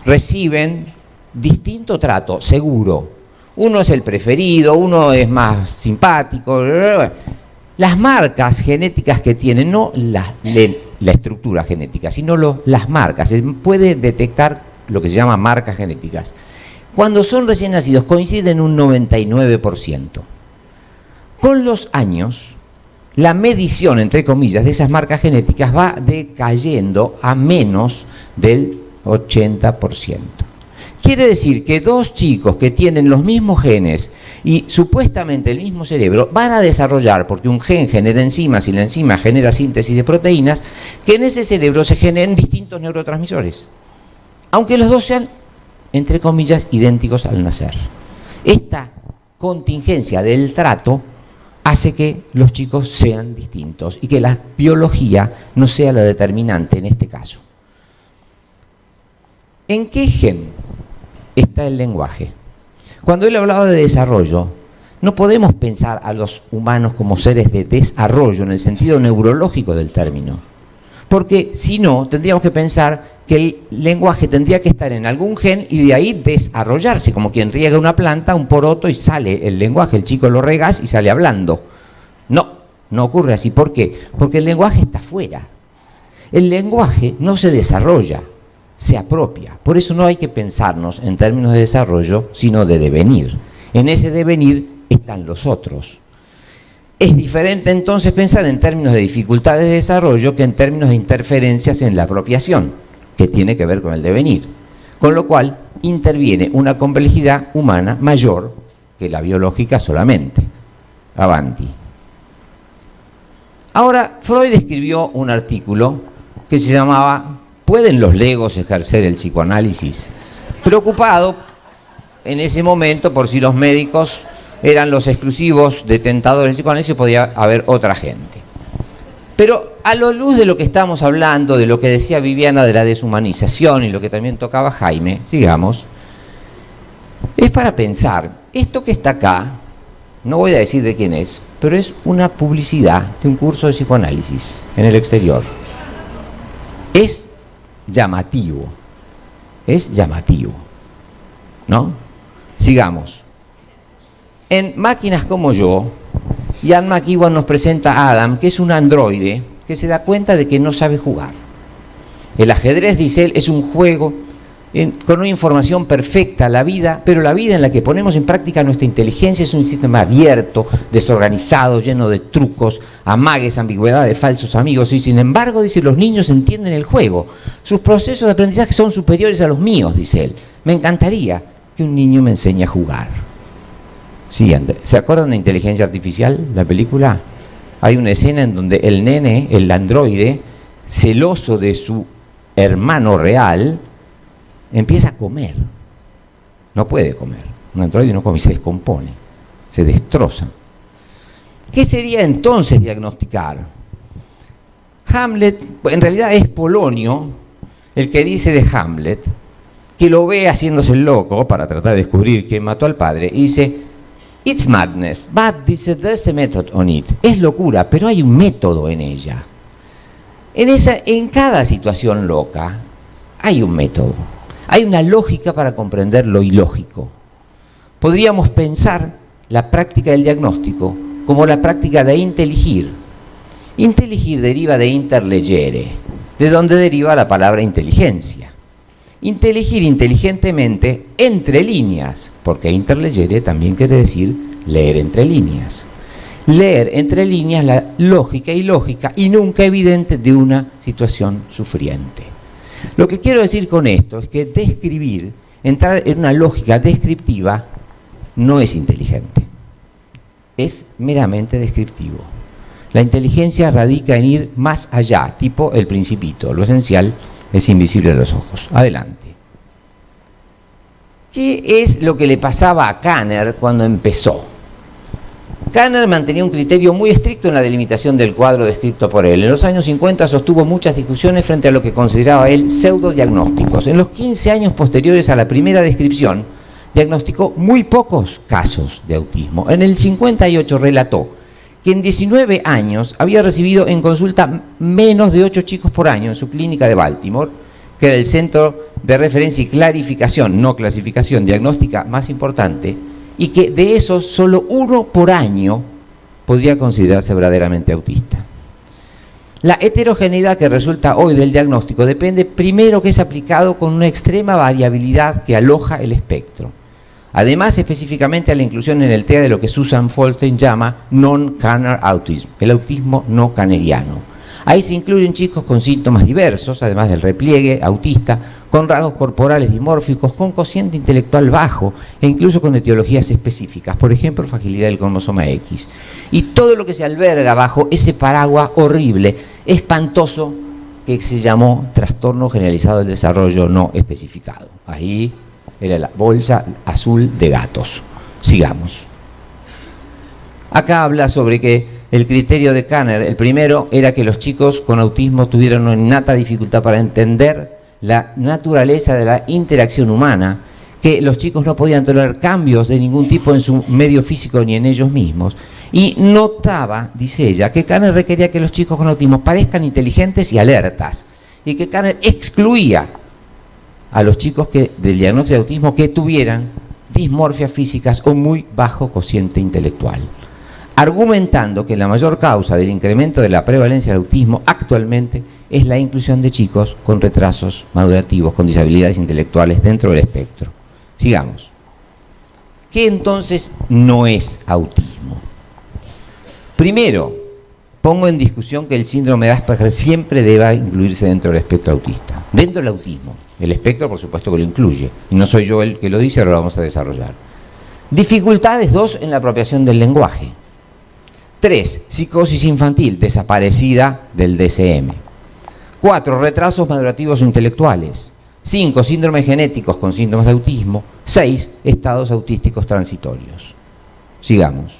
reciben distinto trato, seguro. Uno es el preferido, uno es más simpático. Las marcas genéticas que tienen, no la estructura genética, sino las marcas. Se puede detectar lo que se llama marcas genéticas. Cuando son recién nacidos coinciden un 99%. Con los años, la medición, entre comillas, de esas marcas genéticas va decayendo a menos del 80%. Quiere decir que dos chicos que tienen los mismos genes y supuestamente el mismo cerebro van a desarrollar, porque un gen genera enzimas y la enzima genera síntesis de proteínas, que en ese cerebro se generen distintos neurotransmisores, aunque los dos sean, entre comillas, idénticos al nacer. Esta contingencia del trato hace que los chicos sean distintos y que la biología no sea la determinante en este caso. ¿En qué gen está el lenguaje? Cuando él hablaba de desarrollo, no podemos pensar a los humanos como seres de desarrollo en el sentido neurológico del término, porque si no, tendríamos que pensar que el lenguaje tendría que estar en algún gen y de ahí desarrollarse, como quien riega una planta, un poroto y sale el lenguaje, el chico lo regas y sale hablando. No ocurre así. ¿Por qué? Porque el lenguaje está fuera. El lenguaje no se desarrolla, se apropia. Por eso no hay que pensarnos en términos de desarrollo, sino de devenir. En ese devenir están los otros. Es diferente entonces pensar en términos de dificultades de desarrollo que en términos de interferencias en la apropiación, que tiene que ver con el devenir. Con lo cual interviene una complejidad humana mayor que la biológica solamente. Avanti. Ahora, Freud escribió un artículo que se llamaba ¿Pueden los legos ejercer el psicoanálisis? Preocupado en ese momento por si los médicos eran los exclusivos detentadores del psicoanálisis, podía haber otra gente. Pero a la luz de lo que estamos hablando, de lo que decía Viviana de la deshumanización y lo que también tocaba Jaime, sigamos, es para pensar, esto que está acá, no voy a decir de quién es, pero es una publicidad de un curso de psicoanálisis en el exterior. Es llamativo, ¿no? Sigamos. En Máquinas como yo, Ian McEwan nos presenta a Adam, que es un androide que se da cuenta de que no sabe jugar. El ajedrez, dice él, es un juego con una información perfecta, la vida, pero la vida en la que ponemos en práctica nuestra inteligencia es un sistema abierto, desorganizado, lleno de trucos, amagues, ambigüedades, falsos amigos, y sin embargo, dice, los niños entienden el juego. Sus procesos de aprendizaje son superiores a los míos, dice él. Me encantaría que un niño me enseñe a jugar. Sí, ¿se acuerdan de Inteligencia Artificial, la película? Hay una escena en donde el nene, el androide, celoso de su hermano real, empieza a comer. No puede comer. Un androide no come y se descompone, se destroza. ¿Qué sería entonces diagnosticar? Hamlet, en realidad es Polonio el que dice de Hamlet, que lo ve haciéndose el loco para tratar de descubrir quién mató al padre, y dice, "It's madness, but there's a method on it." Es locura, pero hay un método en ella. En cada situación loca hay un método, hay una lógica para comprender lo ilógico. Podríamos pensar la práctica del diagnóstico como la práctica de inteligir. Inteligir deriva de interlegere, de donde deriva la palabra inteligencia. Inteligir inteligentemente entre líneas, porque interlegere también quiere decir leer entre líneas. Leer entre líneas la lógica ilógica y nunca evidente de una situación sufriente. Lo que quiero decir con esto es que describir, entrar en una lógica descriptiva, no es inteligente. Es meramente descriptivo. La inteligencia radica en ir más allá, tipo El Principito. Lo esencial es invisible a los ojos. Adelante. ¿Qué es lo que le pasaba a Kanner cuando empezó? Kanner mantenía un criterio muy estricto en la delimitación del cuadro descrito por él. En los años 50 sostuvo muchas discusiones frente a lo que consideraba él pseudodiagnósticos. En los 15 años posteriores a la primera descripción, diagnosticó muy pocos casos de autismo. En el 58 relató que en 19 años había recibido en consulta menos de 8 chicos por año en su clínica de Baltimore, que era el centro de referencia y clarificación, no clasificación, diagnóstica más importante, y que de esos solo 1 por año podría considerarse verdaderamente autista. La heterogeneidad que resulta hoy del diagnóstico depende primero que es aplicado con una extrema variabilidad que aloja el espectro. Además, específicamente a la inclusión en el TEA de lo que Susan Folstein llama non-Kanner autism, el autismo no kaneriano. Ahí se incluyen chicos con síntomas diversos, además del repliegue autista, con rasgos corporales dimórficos, con cociente intelectual bajo e incluso con etiologías específicas, por ejemplo, fragilidad del cromosoma X. Y todo lo que se alberga bajo ese paraguas horrible, espantoso, que se llamó trastorno generalizado del desarrollo no especificado. Ahí era la bolsa azul de gatos. Sigamos. Acá habla sobre que el criterio de Kanner, el primero, era que los chicos con autismo tuvieron una innata dificultad para entender la naturaleza de la interacción humana, que los chicos no podían tolerar cambios de ningún tipo en su medio físico ni en ellos mismos. Y notaba, dice ella, que Kanner requería que los chicos con autismo parezcan inteligentes y alertas, y que Kanner excluía a los chicos del diagnóstico de autismo que tuvieran dismorfias físicas o muy bajo cociente intelectual, argumentando que la mayor causa del incremento de la prevalencia del autismo actualmente es la inclusión de chicos con retrasos madurativos, con disabilidades intelectuales dentro del espectro. Sigamos. ¿Qué entonces no es autismo? Primero, pongo en discusión que el síndrome de Asperger siempre deba incluirse dentro del espectro autista, dentro del autismo. El espectro, por supuesto, que lo incluye, y no soy yo el que lo dice, ahora lo vamos a desarrollar. Dificultades, 2, en la apropiación del lenguaje. 3, psicosis infantil, desaparecida del DSM. 4, retrasos madurativos o intelectuales. 5, síndromes genéticos con síntomas de autismo. 6, estados autísticos transitorios. Sigamos.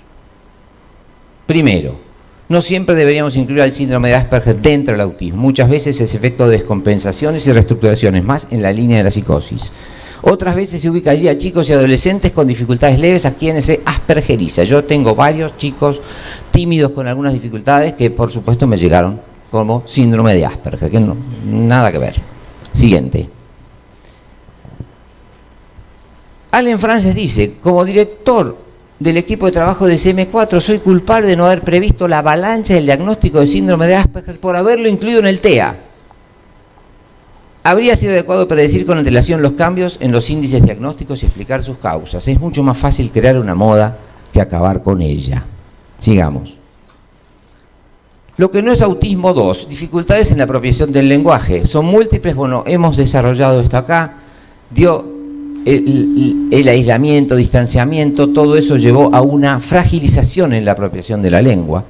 Primero, no siempre deberíamos incluir al síndrome de Asperger dentro del autismo. Muchas veces es efecto de descompensaciones y reestructuraciones, más en la línea de la psicosis. Otras veces se ubica allí a chicos y adolescentes con dificultades leves a quienes se aspergeriza. Yo tengo varios chicos tímidos con algunas dificultades que por supuesto me llegaron como síndrome de Asperger, que no, nada que ver. Siguiente. Allen Frances dice, como director del equipo de trabajo de CM4, soy culpable de no haber previsto la avalancha del diagnóstico de síndrome de Asperger por haberlo incluido en el TEA. Habría sido adecuado predecir con antelación los cambios en los índices diagnósticos y explicar sus causas. Es mucho más fácil crear una moda que acabar con ella. Sigamos. Lo que no es autismo 2, dificultades en la apropiación del lenguaje. Son múltiples, bueno, hemos desarrollado esto acá. El aislamiento, distanciamiento, todo eso llevó a una fragilización en la apropiación de la lengua,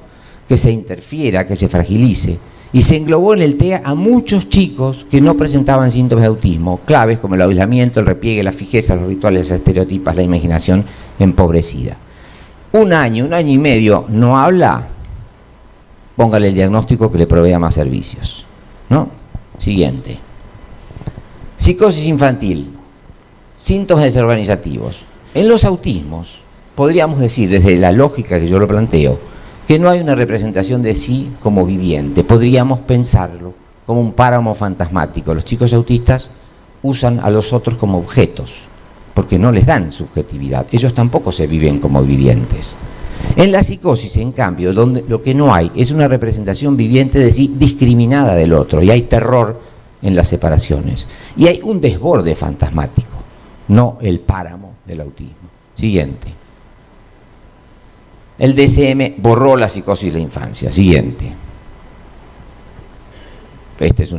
que se interfiera, que se fragilice. Y se englobó en el TEA a muchos chicos que no presentaban síntomas de autismo, claves como el aislamiento, el repliegue, la fijeza, los rituales, las estereotipas, la imaginación empobrecida. Un año y medio no habla, póngale el diagnóstico que le provea más servicios, ¿no? Siguiente. Psicosis infantil, síntomas desorganizativos. En los autismos, podríamos decir, desde la lógica que yo lo planteo, que no hay una representación de sí como viviente. Podríamos pensarlo como un páramo fantasmático. Los chicos autistas usan a los otros como objetos, porque no les dan subjetividad. Ellos tampoco se viven como vivientes. En la psicosis, en cambio, donde lo que no hay es una representación viviente de sí discriminada del otro, y hay terror en las separaciones. Y hay un desborde fantasmático, no el páramo del autismo. Siguiente. El DSM borró la psicosis de la infancia. Siguiente. Este es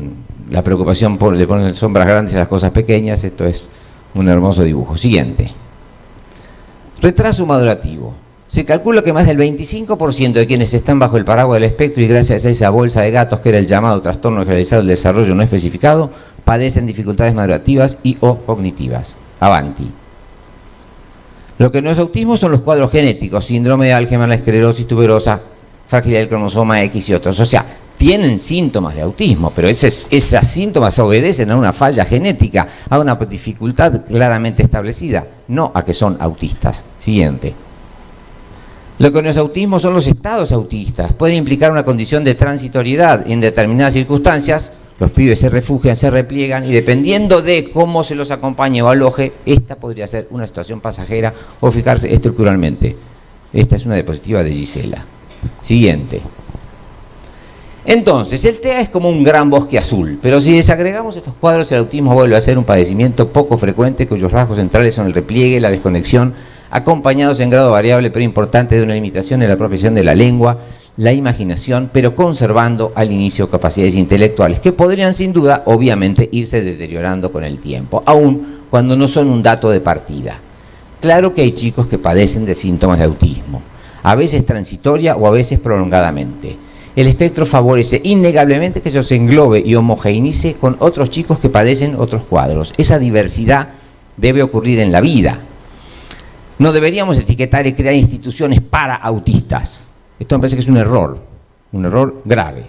la preocupación por le ponen sombras grandes a las cosas pequeñas. Esto es un hermoso dibujo. Siguiente. Retraso madurativo. Se calcula que más del 25% de quienes están bajo el paraguas del espectro y gracias a esa bolsa de gatos que era el llamado trastorno generalizado del desarrollo no especificado, padecen dificultades madurativas y o cognitivas. Avanti. Lo que no es autismo son los cuadros genéticos, síndrome de Alzheimer, la esclerosis tuberosa, fragilidad del cromosoma X y otros. O sea, tienen síntomas de autismo, pero esos síntomas obedecen a una falla genética, a una dificultad claramente establecida, no a que son autistas. Siguiente. Lo que no es autismo son los estados autistas. Pueden implicar una condición de transitoriedad. En determinadas circunstancias, los pibes se refugian, se repliegan y dependiendo de cómo se los acompañe o aloje, esta podría ser una situación pasajera o fijarse estructuralmente. Esta es una diapositiva de Gisela. Siguiente. Entonces, el TEA es como un gran bosque azul, pero si desagregamos estos cuadros, el autismo vuelve a ser un padecimiento poco frecuente cuyos rasgos centrales son el repliegue, la desconexión, acompañados en grado variable pero importante de una limitación en la apropiación de la lengua, la imaginación, pero conservando al inicio capacidades intelectuales que podrían sin duda, obviamente, irse deteriorando con el tiempo, aun cuando no son un dato de partida. Claro que hay chicos que padecen de síntomas de autismo, a veces transitoria o a veces prolongadamente. El espectro favorece innegablemente que eso se englobe y homogeneice con otros chicos que padecen otros cuadros. Esa diversidad debe ocurrir en la vida. No deberíamos etiquetar y crear instituciones para autistas. Esto me parece que es un error grave,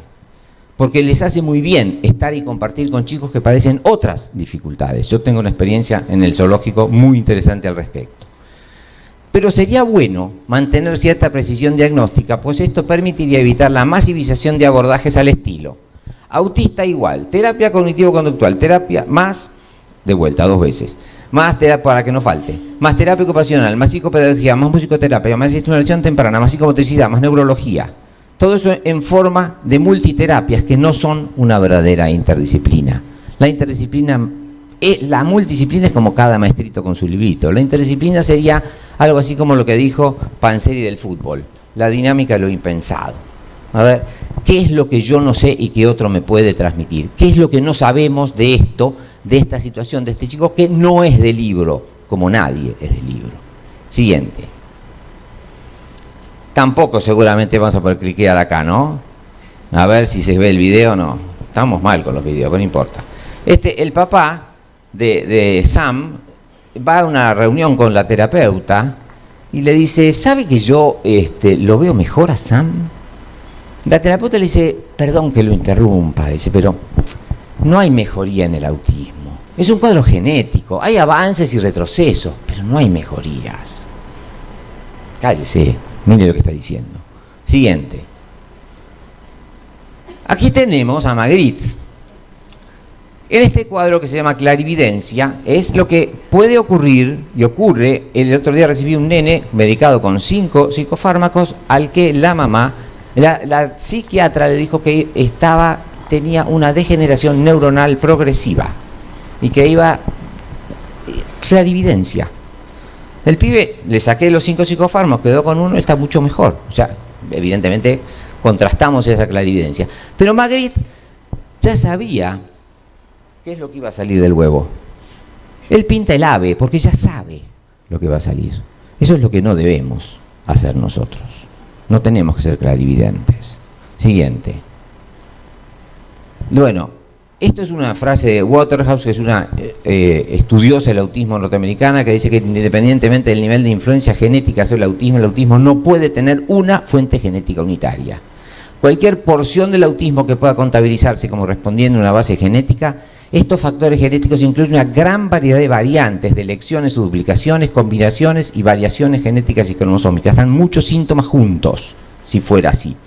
porque les hace muy bien estar y compartir con chicos que padecen otras dificultades. Yo tengo una experiencia en el zoológico muy interesante al respecto. Pero sería bueno mantener cierta precisión diagnóstica, pues esto permitiría evitar la masivización de abordajes al estilo. Autista igual, terapia cognitivo-conductual, terapia más, de vuelta 2 veces, más terapia para que no falte, más terapia ocupacional, más psicopedagogía, más musicoterapia, más estimulación temprana, más psicomotricidad, más neurología. Todo eso en forma de multiterapias que no son una verdadera interdisciplina. La multidisciplina es como cada maestrito con su librito. La interdisciplina sería algo así como lo que dijo Panzeri del fútbol, la dinámica de lo impensado. A ver, ¿qué es lo que yo no sé y que otro me puede transmitir? ¿Qué es lo que no sabemos de esto, de esta situación, de este chico que no es de libro, como nadie es de libro? Siguiente. Tampoco seguramente vamos a poder cliquear acá, ¿no? A ver si se ve el video o no. Estamos mal con los videos, pero no importa. El papá de Sam va a una reunión con la terapeuta y le dice, ¿sabe que yo lo veo mejor a Sam? La terapeuta le dice, perdón que lo interrumpa, dice, pero no hay mejoría en el autismo. Es un cuadro genético, hay avances y retrocesos, pero no hay mejorías. Cállese, mire lo que está diciendo. Siguiente. Aquí tenemos a Magritte. En este cuadro que se llama clarividencia, es lo que puede ocurrir y ocurre. El otro día recibí un nene medicado con 5 psicofármacos al que la mamá, la psiquiatra le dijo que tenía una degeneración neuronal progresiva y que iba clarividencia. El pibe le saqué los 5 psicofármacos, quedó con 1, está mucho mejor. O sea, evidentemente contrastamos esa clarividencia. Pero Magritte ya sabía qué es lo que iba a salir del huevo. Él pinta el ave porque ya sabe lo que va a salir. Eso es lo que no debemos hacer nosotros. No tenemos que ser clarividentes. Siguiente. Bueno, esto es una frase de Waterhouse, que es una estudiosa del autismo norteamericana, que dice que independientemente del nivel de influencia genética sobre el autismo no puede tener una fuente genética unitaria. cualquier porción del autismo que pueda contabilizarse como respondiendo a una base genética, estos factores genéticos incluyen una gran variedad de variantes, de elecciones o duplicaciones, combinaciones y variaciones genéticas y cromosómicas. Están muchos síntomas juntos, si fuera así.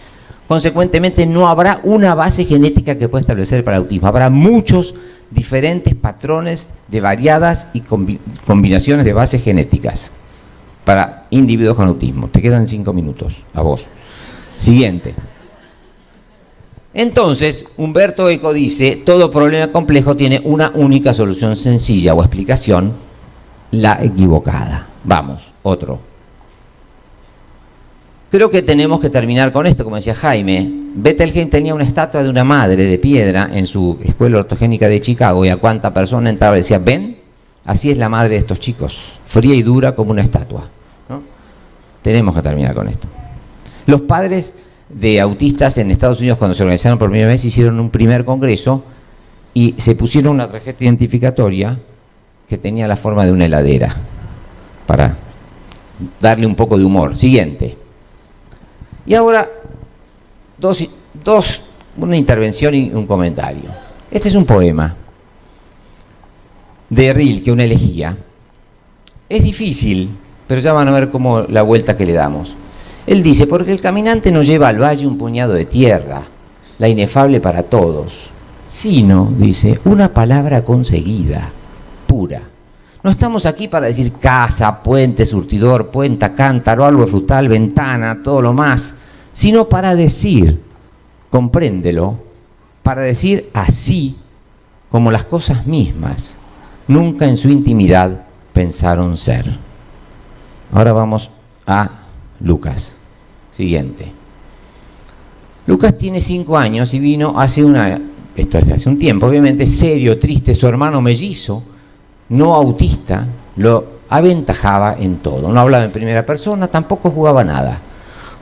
Consecuentemente, no habrá una base genética que pueda establecer para el autismo. Habrá muchos diferentes patrones de variadas y combinaciones de bases genéticas para individuos con autismo. Te quedan 5 minutos, a vos. Siguiente. Entonces, Humberto Eco dice, todo problema complejo tiene una única solución sencilla o explicación, la equivocada. Vamos, otro. Creo que tenemos que terminar con esto, como decía Jaime. Bettelheim tenía una estatua de una madre de piedra en su escuela ortogénica de Chicago, y a cuánta persona entraba y decía, ven, así es la madre de estos chicos, fría y dura como una estatua, ¿no? Tenemos que terminar con esto. Los padres de autistas en Estados Unidos, cuando se organizaron por primera vez, hicieron un primer congreso y se pusieron una tarjeta identificatoria que tenía la forma de una heladera para darle un poco de humor. Siguiente. Y ahora una intervención y un comentario. Este es un poema de Rilke, una elegía. Es difícil, pero ya van a ver cómo la vuelta que le damos. Él dice, porque el caminante no lleva al valle un puñado de tierra, la inefable para todos, sino, dice, una palabra conseguida, pura. No estamos aquí para decir casa, puente, surtidor, puenta, cántaro, árbol frutal, ventana, todo lo más, sino para decir, compréndelo, para decir así como las cosas mismas nunca en su intimidad pensaron ser. Ahora vamos a Lucas. Siguiente. Lucas tiene 5 años y vino hace un tiempo, obviamente, serio, triste. Su hermano mellizo, no autista, lo aventajaba en todo. No hablaba en primera persona, tampoco jugaba nada.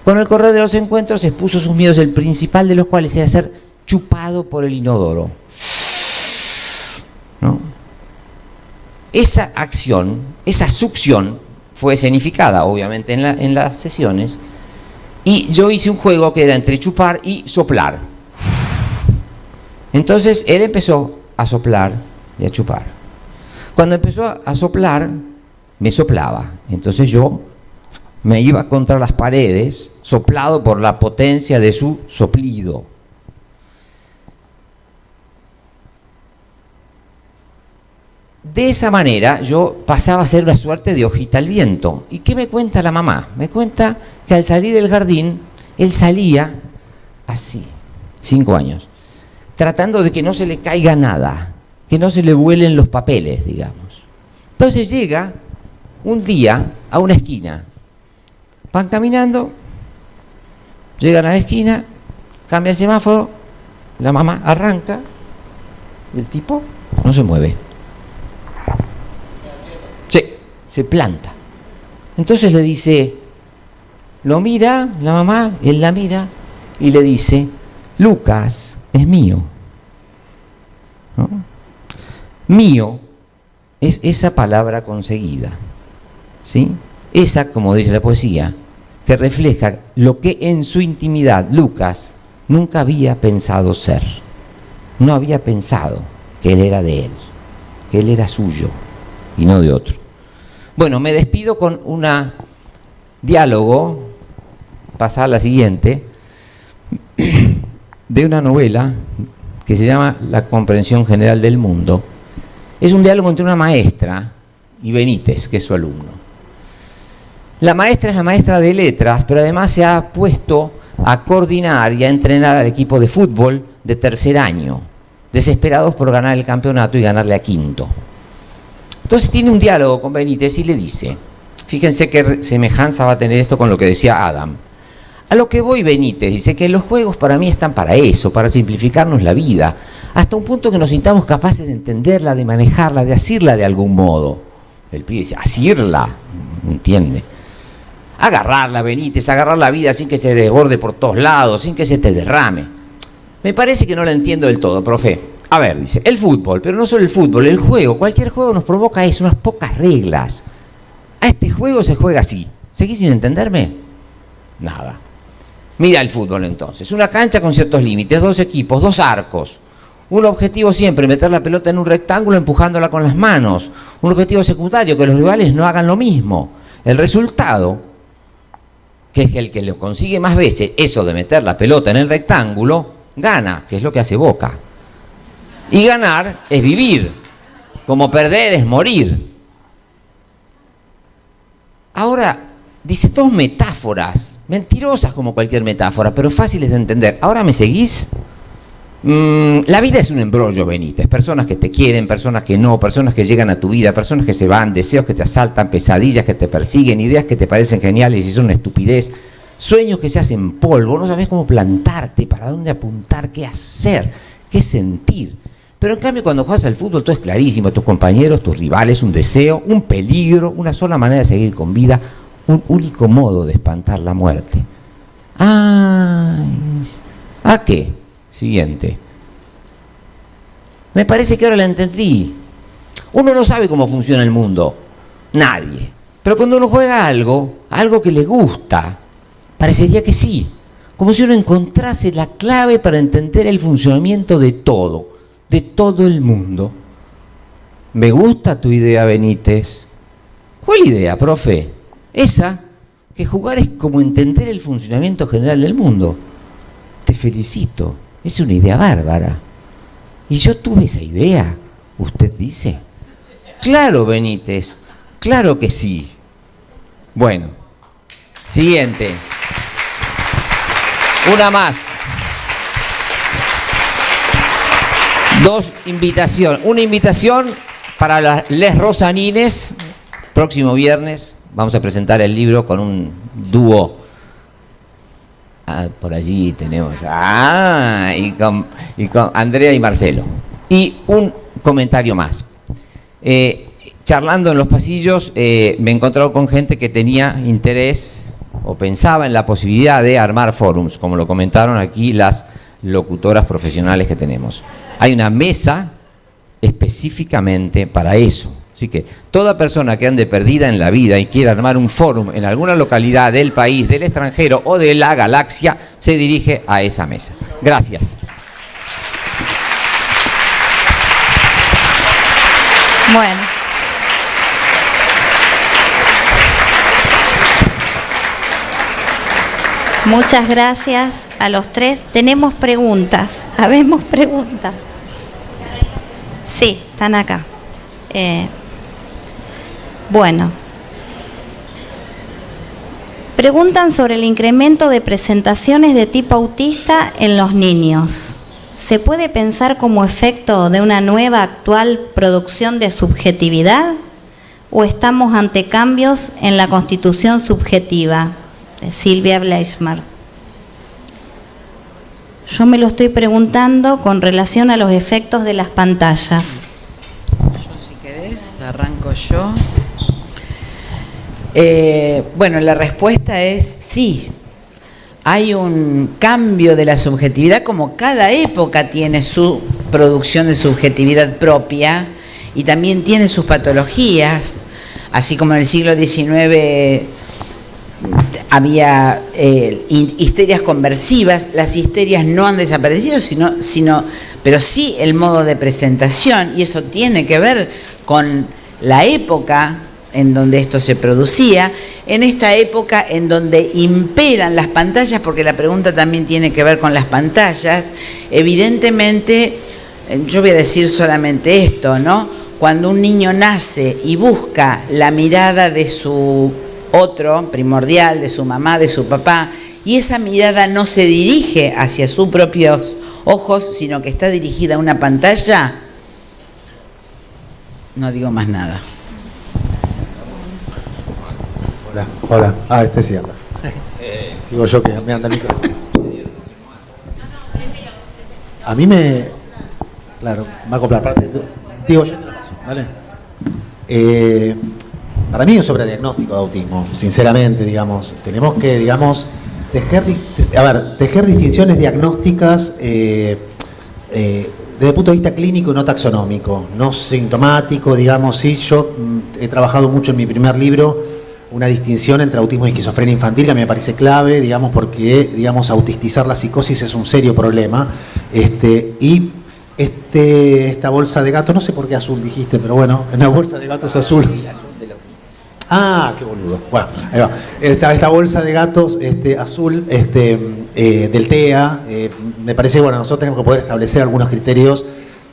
Con el correr de los encuentros expuso sus miedos, el principal de los cuales era ser chupado por el inodoro, ¿no? Esa acción, esa succión, fue escenificada, obviamente, en las sesiones, y yo hice un juego que era entre chupar y soplar. Entonces, él empezó a soplar y a chupar. Cuando empezó a soplar, me soplaba. Entonces yo me iba contra las paredes, soplado por la potencia de su soplido. De esa manera yo pasaba a ser una suerte de hojita al viento. ¿Y qué me cuenta la mamá? Me cuenta que al salir del jardín, él salía así, 5 años, tratando de que no se le caiga nada, que no se le vuelen los papeles, digamos. Entonces llega un día a una esquina, van caminando, llegan a la esquina, cambia el semáforo, la mamá arranca, el tipo no se mueve. Se planta. Entonces le dice, lo mira la mamá, él la mira y le dice, Lucas es mío, ¿no? Mío es esa palabra conseguida, ¿sí? Esa, como dice la poesía, que refleja lo que en su intimidad Lucas nunca había pensado ser. No había pensado que él era de él, que él era suyo y no de otro. Bueno, me despido con un diálogo, pasar a la siguiente, de una novela que se llama La comprensión general del mundo. Es un diálogo entre una maestra y Benítez, que es su alumno. La maestra es la maestra de letras, pero además se ha puesto a coordinar y a entrenar al equipo de fútbol de 3er año, desesperados por ganar el campeonato y ganarle a 5º. Entonces tiene un diálogo con Benítez y le dice, fíjense qué semejanza va a tener esto con lo que decía Adam. A lo que voy, Benítez, dice que los juegos para mí están para eso, para simplificarnos la vida, hasta un punto que nos sintamos capaces de entenderla, de manejarla, de asirla de algún modo. El pibe dice, asirla, entiende. Agarrarla, Benítez, agarrar la vida sin que se desborde por todos lados, sin que se te derrame. Me parece que no la entiendo del todo, profe. A ver, dice, el fútbol, pero no solo el fútbol, el juego, cualquier juego nos provoca eso, unas pocas reglas. A este juego se juega así. ¿Seguís sin entenderme? Nada. Mira el fútbol entonces, una cancha con ciertos límites, 2 equipos, 2 arcos. Un objetivo siempre, meter la pelota en un rectángulo empujándola con las manos. Un objetivo secundario, que los rivales no hagan lo mismo. El resultado, que es el que lo consigue más veces, eso de meter la pelota en el rectángulo, gana, que es lo que hace Boca. Y ganar es vivir, como perder es morir. Ahora, dice 2 metáforas, mentirosas como cualquier metáfora, pero fáciles de entender. ¿Ahora me seguís? La vida es un embrollo, Benítez. Personas que te quieren, personas que no, personas que llegan a tu vida, personas que se van, deseos que te asaltan, pesadillas que te persiguen, ideas que te parecen geniales y son una estupidez, sueños que se hacen polvo, no sabes cómo plantarte, para dónde apuntar, qué hacer, qué sentir. Pero en cambio cuando juegas al fútbol todo es clarísimo, tus compañeros, tus rivales, un deseo, un peligro, una sola manera de seguir con vida, un único modo de espantar la muerte. ¿A qué? Siguiente. Me parece que ahora la entendí. Uno no sabe cómo funciona el mundo. Nadie. Pero cuando uno juega algo que le gusta, parecería que sí. Como si uno encontrase la clave para entender el funcionamiento de todo el mundo. Me gusta tu idea, Benítez. ¿Cuál idea, profe? Esa, que jugar es como entender el funcionamiento general del mundo. Te felicito. Es una idea bárbara. Y yo tuve esa idea, usted dice. Claro, Benítez, claro que sí. Bueno, siguiente. Una más. Una invitación para les Rosanines. Próximo viernes vamos a presentar el libro con un dúo. Por allí tenemos y con Andrea y Marcelo. Y un comentario más. Charlando en los pasillos me he encontrado con gente que tenía interés o pensaba en la posibilidad de armar forums, como lo comentaron aquí las locutoras profesionales que tenemos. Hay una mesa específicamente para eso. Así que toda persona que ande perdida en la vida y quiera armar un fórum en alguna localidad del país, del extranjero o de la galaxia, se dirige a esa mesa. Gracias. Bueno. Muchas gracias a los 3. Tenemos preguntas. Habemos preguntas. Sí, están acá. Bueno, preguntan sobre el incremento de presentaciones de tipo autista en los niños. ¿Se puede pensar como efecto de una nueva actual producción de subjetividad o estamos ante cambios en la constitución subjetiva? De Silvia Bleichmar. Yo me lo estoy preguntando con relación a los efectos de las pantallas. Si querés, arranco yo. Bueno, la respuesta es sí. Hay un cambio de la subjetividad, como cada época tiene su producción de subjetividad propia y también tiene sus patologías, así como en el siglo XIX había histerias conversivas. Las histerias no han desaparecido, pero sí el modo de presentación, y eso tiene que ver con la época en donde esto se producía, en esta época en donde imperan las pantallas, porque la pregunta también tiene que ver con las pantallas. Evidentemente, yo voy a decir solamente esto, ¿no? Cuando un niño nace y busca la mirada de su otro primordial, de su mamá, de su papá, y esa mirada no se dirige hacia sus propios ojos, sino que está dirigida a una pantalla, no digo más nada. Hola. Este sí anda. Sigo yo que me anda el micrófono. A mí me... Claro, va a acoplar parte. Digo, yo te lo paso, ¿vale? Para mí es sobre diagnóstico de autismo, sinceramente, digamos. Tenemos que, digamos, tejer distinciones diagnósticas desde el punto de vista clínico y no taxonómico, no sintomático, digamos. Sí, yo he trabajado mucho en mi primer libro una distinción entre autismo y esquizofrenia infantil que a mí me parece clave, digamos, porque, digamos, autistizar la psicosis es un serio problema. Esta bolsa de gato, no sé por qué azul dijiste, pero bueno, una bolsa de gatos azul. Ah, qué boludo. Bueno, ahí va. Esta bolsa de gatos azul del TEA, me parece que bueno, nosotros tenemos que poder establecer algunos criterios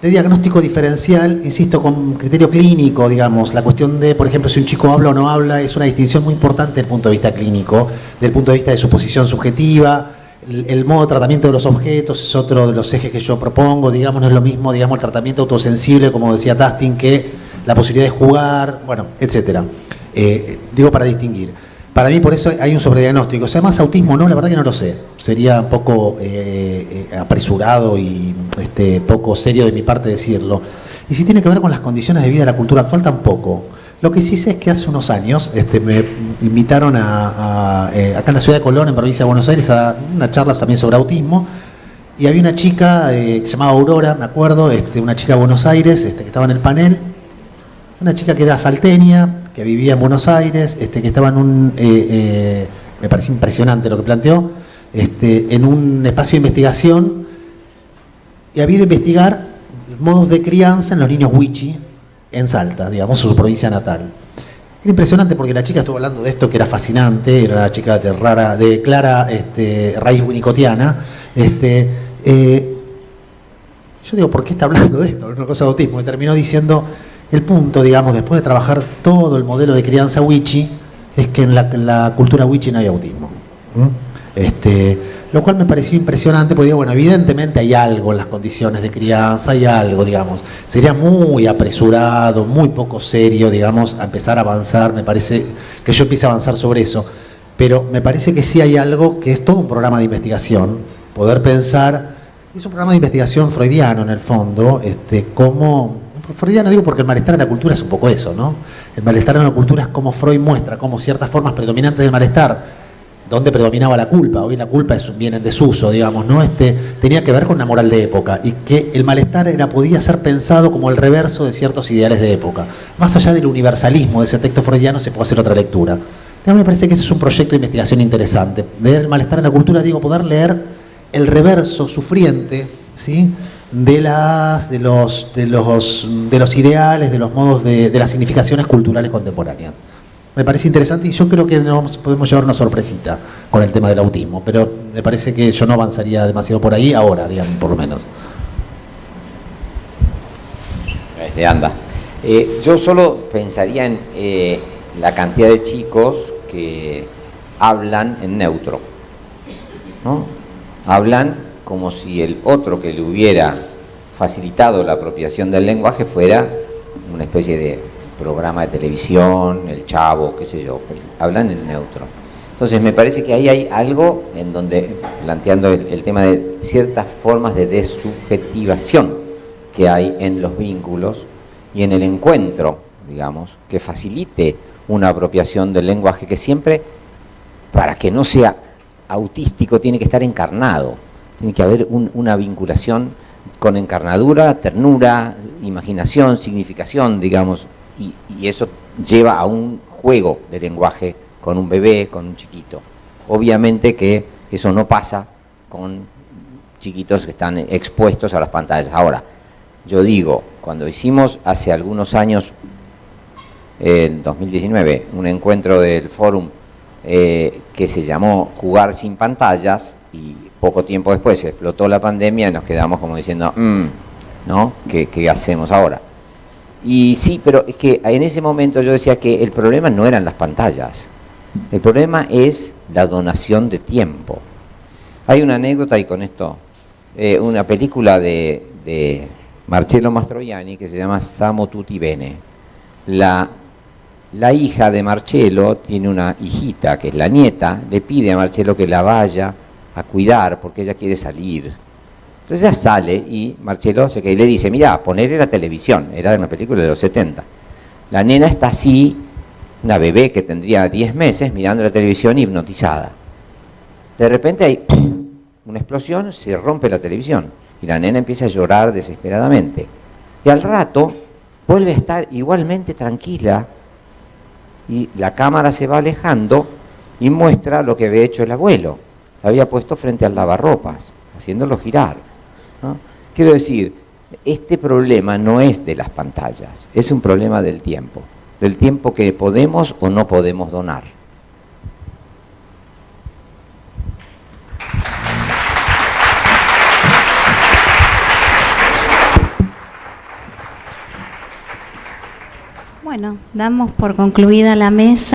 de diagnóstico diferencial, insisto, con criterio clínico, digamos. La cuestión de, por ejemplo, si un chico habla o no habla, es una distinción muy importante desde el punto de vista clínico, desde el punto de vista de su posición subjetiva. El modo de tratamiento de los objetos es otro de los ejes que yo propongo, digamos, no es lo mismo, digamos, el tratamiento autosensible, como decía Tastin, que la posibilidad de jugar, bueno, etcétera. Digo para distinguir. Para mí por eso hay un sobrediagnóstico. O sea, más autismo no, la verdad que no lo sé. Sería un poco apresurado y poco serio de mi parte decirlo. Y si tiene que ver con las condiciones de vida de la cultura actual, tampoco. Lo que sí sé es que hace unos años me invitaron acá en la ciudad de Colón, en provincia de Buenos Aires, a una charla también sobre autismo. Y había una chica que se llamaba Aurora, me acuerdo, una chica de Buenos Aires que estaba en el panel. Una chica que era salteña, que vivía en Buenos Aires, que estaba en un, me pareció impresionante lo que planteó, en un espacio de investigación, y había ido a investigar modos de crianza en los niños wichi en Salta, digamos, su provincia natal. Era impresionante porque la chica estuvo hablando de esto que era fascinante, era una chica de clara raíz winnicottiana. Yo digo, ¿por qué está hablando de esto? Una cosa de autismo. Y terminó diciendo, el punto, digamos, después de trabajar todo el modelo de crianza wichi, es que en la cultura wichi no hay autismo. Lo cual me pareció impresionante, porque digo, bueno, evidentemente hay algo en las condiciones de crianza, hay algo, digamos. Sería muy apresurado, muy poco serio, digamos, a empezar a avanzar, me parece que yo empiece a avanzar sobre eso. Pero me parece que sí hay algo que es todo un programa de investigación, poder pensar, es un programa de investigación freudiano en el fondo, cómo... Freudiano digo porque el malestar en la cultura es un poco eso, ¿no? El malestar en la cultura es como Freud muestra, como ciertas formas predominantes del malestar, donde predominaba la culpa. Hoy la culpa viene en desuso, digamos, ¿no? Tenía que ver con una moral de época y que el malestar podía ser pensado como el reverso de ciertos ideales de época. Más allá del universalismo de ese texto freudiano se puede hacer otra lectura. A mí me parece que ese es un proyecto de investigación interesante. Leer el malestar en la cultura, digo, poder leer el reverso sufriente, ¿sí?, de los ideales, de los modos de las significaciones culturales contemporáneas. Me parece interesante y yo creo que nos podemos llevar una sorpresita con el tema del autismo, pero me parece que yo no avanzaría demasiado por ahí ahora, digamos, por lo menos. Anda. Yo solo pensaría en la cantidad de chicos que hablan en neutro, ¿no? Hablan como si el otro que le hubiera facilitado la apropiación del lenguaje fuera una especie de programa de televisión, El Chavo, qué sé yo, hablan en neutro. Entonces me parece que ahí hay algo en donde, planteando el tema de ciertas formas de desubjetivación que hay en los vínculos y en el encuentro, digamos, que facilite una apropiación del lenguaje que siempre, para que no sea autístico, tiene que estar encarnado. Tiene que haber una vinculación con encarnadura, ternura, imaginación, significación, digamos, y eso lleva a un juego de lenguaje con un bebé, con un chiquito. Obviamente que eso no pasa con chiquitos que están expuestos a las pantallas. Ahora, yo digo, cuando hicimos hace algunos años, en 2019, un encuentro del Fórum que se llamó Jugar sin pantallas, y poco tiempo después se explotó la pandemia y nos quedamos como diciendo, ¿no? ¿Qué hacemos ahora? Y sí, pero es que en ese momento yo decía que el problema no eran las pantallas, el problema es la donación de tiempo. Hay una anécdota, y con esto, una película de Marcello Mastroianni que se llama Samo tutti bene. La hija de Marcello tiene una hijita, que es la nieta, le pide a Marcello que la vaya a cuidar porque ella quiere salir. Entonces ella sale y Marcello se queda y le dice, mirá, ponerle la televisión, era de una película de los 70. La nena está así, una bebé que tendría 10 meses, mirando la televisión hipnotizada. De repente hay una explosión, se rompe la televisión y la nena empieza a llorar desesperadamente. Y al rato vuelve a estar igualmente tranquila y la cámara se va alejando y muestra lo que había hecho el abuelo. La había puesto frente al lavarropas, haciéndolo girar, ¿no? Quiero decir, este problema no es de las pantallas, es un problema del tiempo que podemos o no podemos donar. Bueno, damos por concluida la mesa.